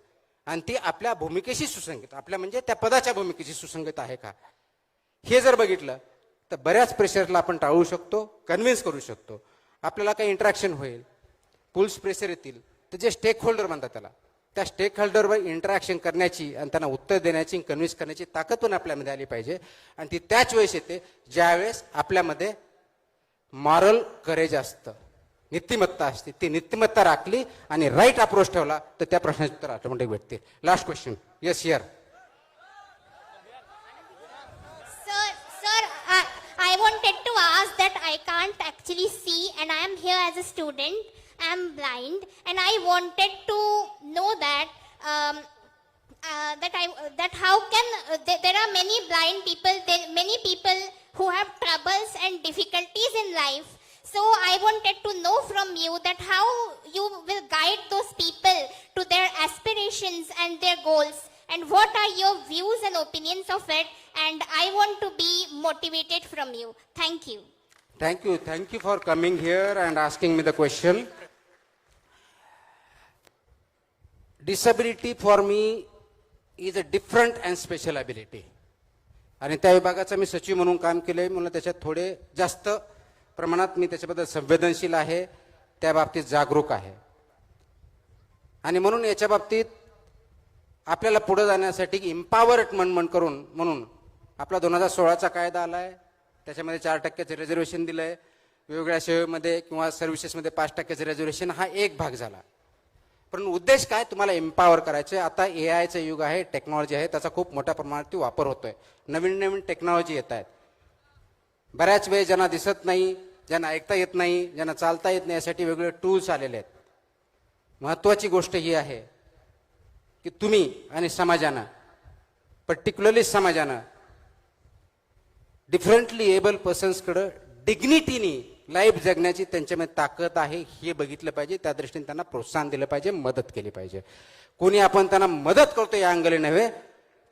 आणि ती आपल्या भूमिकेशी सुसंगत, आपल्या म्हणजे त्या पदाच्या भूमिकेशी सुसंगत आहे का, हे जर बघितलं तर बऱ्याच प्रेशरला आपण टाळू शकतो, कन्व्हिन्स करू शकतो. आपल्याला काही इंटरॅक्शन होईल, पुल्स प्रेशर येतील, तर जे स्टेक होल्डर म्हणतात त्याला, त्या स्टेक होल्डरवर इंटरॅक्शन करण्याची आणि त्यांना उत्तर देण्याची, कन्व्हिन्स करण्याची ताकद पण आपल्यामध्ये आली पाहिजे. आणि ती त्याच वेळेस येते ज्यावेळेस आपल्यामध्ये मॉरल करेज असतं, नीतिमत्ता असते. ती नीतिमत्ता राखली आणि राईट अप्रोच ठेवला तर त्या प्रश्नाचे उत्तर ऑटोमॅटिक भेटते. Last question. Yes here. Sir, I wanted to ask that I can't actually see and I am here as a student. I am blind and I wanted to know that that how can there are many blind people, many people who have troubles and difficulties in life. So I wanted to know from you that how you will guide those people to their aspirations and their goals, and what are your views and opinions of it, and I want to be motivated from you. Thank you. Thank you for coming here and asking me the question. Disability for me is a different and special ability. आणि त्या विभागाचा मी सचिव म्हणून काम केलंय, म्हणून त्याच्यात थोडे जास्त प्रमाणात मी त्याच्याबद्दल संवेदनशील आहे, त्या बाबतीत जागरूक आहे. आणि म्हणून याच्या बाबतीत आपल्याला पुढे जाण्यासाठी एम्पॉवरमेंट करून म्हणून आपला 2016चा कायदा आलाय, त्याच्यामध्ये 4% रिझर्वेशन दिलंय. वेगवेगळ्या सेवेमध्ये किंवा सर्व्हिसेसमध्ये 5% रिझर्वेशन हा एक भाग झाला. पण उद्देश काय, तुम्हाला एम्पावर करायचं. आता AIचं युग आहे, टेक्नॉलॉजी आहे, त्याचा खूप मोठ्या प्रमाणात वापर होतोय. नवीन नवीन टेक्नॉलॉजी येत आहेत. बऱ्याच वेळ ज्यांना दिसत नाही, ज्यांना ऐकता येत नाही, ज्यांना चालता येत नाही, यासाठी वेगवेगळे टूल्स आलेले आहेत. महत्वाची गोष्ट ही आहे की तुम्ही आणि समाजानं, पर्टिक्युलरली समाजानं डिफरंटली एबल पर्सन्सकडं डिग्निटीनी लाईफ जगण्याची त्यांच्यामध्ये ताकद आहे हे बघितलं पाहिजे. त्या दृष्टीने त्यांना प्रोत्साहन दिलं पाहिजे, मदत केली पाहिजे. कोणी आपण त्यांना मदत करतो या अंगाने नव्हे,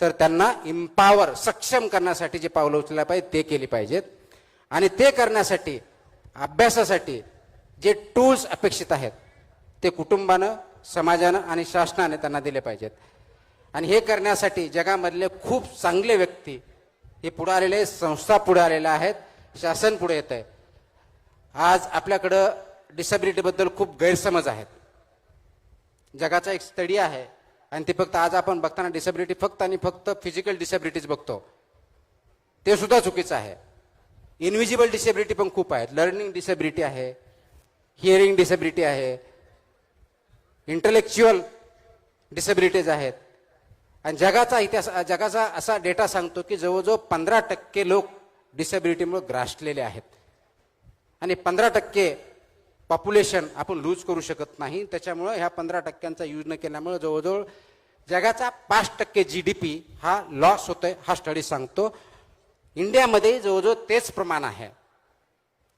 तर त्यांना इम्पावर, सक्षम करण्यासाठी जे पावलं उचलायला पाहिजे ते केली पाहिजेत. आणि ते करण्यासाठी, अभ्यासासाठी जे टूल्स अपेक्षित आहेत ते कुटुंबानं, समाजानं आणि शासनाने त्यांना दिले पाहिजेत. आणि हे करण्यासाठी जगामधले खूप चांगले व्यक्ती हे पुढे आलेले आहेत, संस्था पुढे आलेल्या आहेत, शासन पुढे येत आहे. आज आपल्याकडं डिसेबिलिटीबद्दल खूप गैरसमज आहेत. जगाचा एक स्टडी आहे आणि ते फक्त आज आपण बघताना डिसेबिलिटी फक्त आणि फक्त फिजिकल डिसेबिलिटीज बघतो, ते सुद्धा चुकीचं आहे. इनविजिबल डिसेबिलिटी पण खूप आहेत. लर्निंग डिसेबिलिटी आहे, हिअरिंग डिसेबिलिटी आहे, इंटलेक्च्युअल डिसेबिलिटीज आहेत. आणि जगाचा असा डेटा सांगतो की जवळजवळ 15% लोक डिसेबिलिटीमुळे ग्रासलेले आहेत. आणि 15% पॉप्युलेशन आपण लूज करू शकत नाही. त्याच्यामुळं ह्या 15%चा यूज न केल्यामुळे जवळजवळ जगाचा 5% GDP हा लॉस होतोय, हा स्टडी सांगतो. इंडियामध्ये जवळजवळ तेच प्रमाण आहे.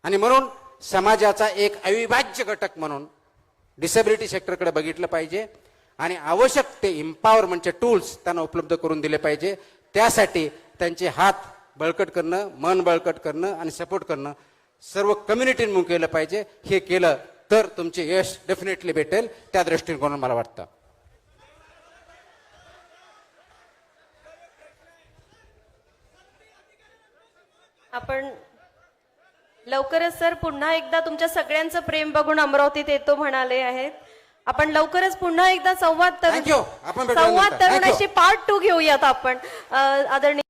आणि म्हणून समाजाचा एक अविभाज्य घटक म्हणून डिसेबिलिटी सेक्टरकडे बघितलं पाहिजे आणि आवश्यक ते एम्पॉवरमेंटचे टूल्स त्यांना उपलब्ध करून दिले पाहिजे. त्यासाठी त्यांचे हात बळकट करणं, मन बळकट करणं आणि सपोर्ट करणं सर्व कम्युनिटीने म्हणून केलं पाहिजे. हे केलं तर तुमचे यश डेफिनेटली भेटेल, त्या दृष्टिकोनातून मला वाटतं. आपण लवकरच सर पुन्हा एकदा तुमच्या सगळ्यांचं प्रेम बघून अमरावतीत येतो म्हणाले आहेत. आपण लवकरच पुन्हा एकदा संवाद Thank you. आपण भेटूया नंतर. संवाद Thank you. तरुणाशी पार्ट 2 घेऊयात आपण. आदरणीय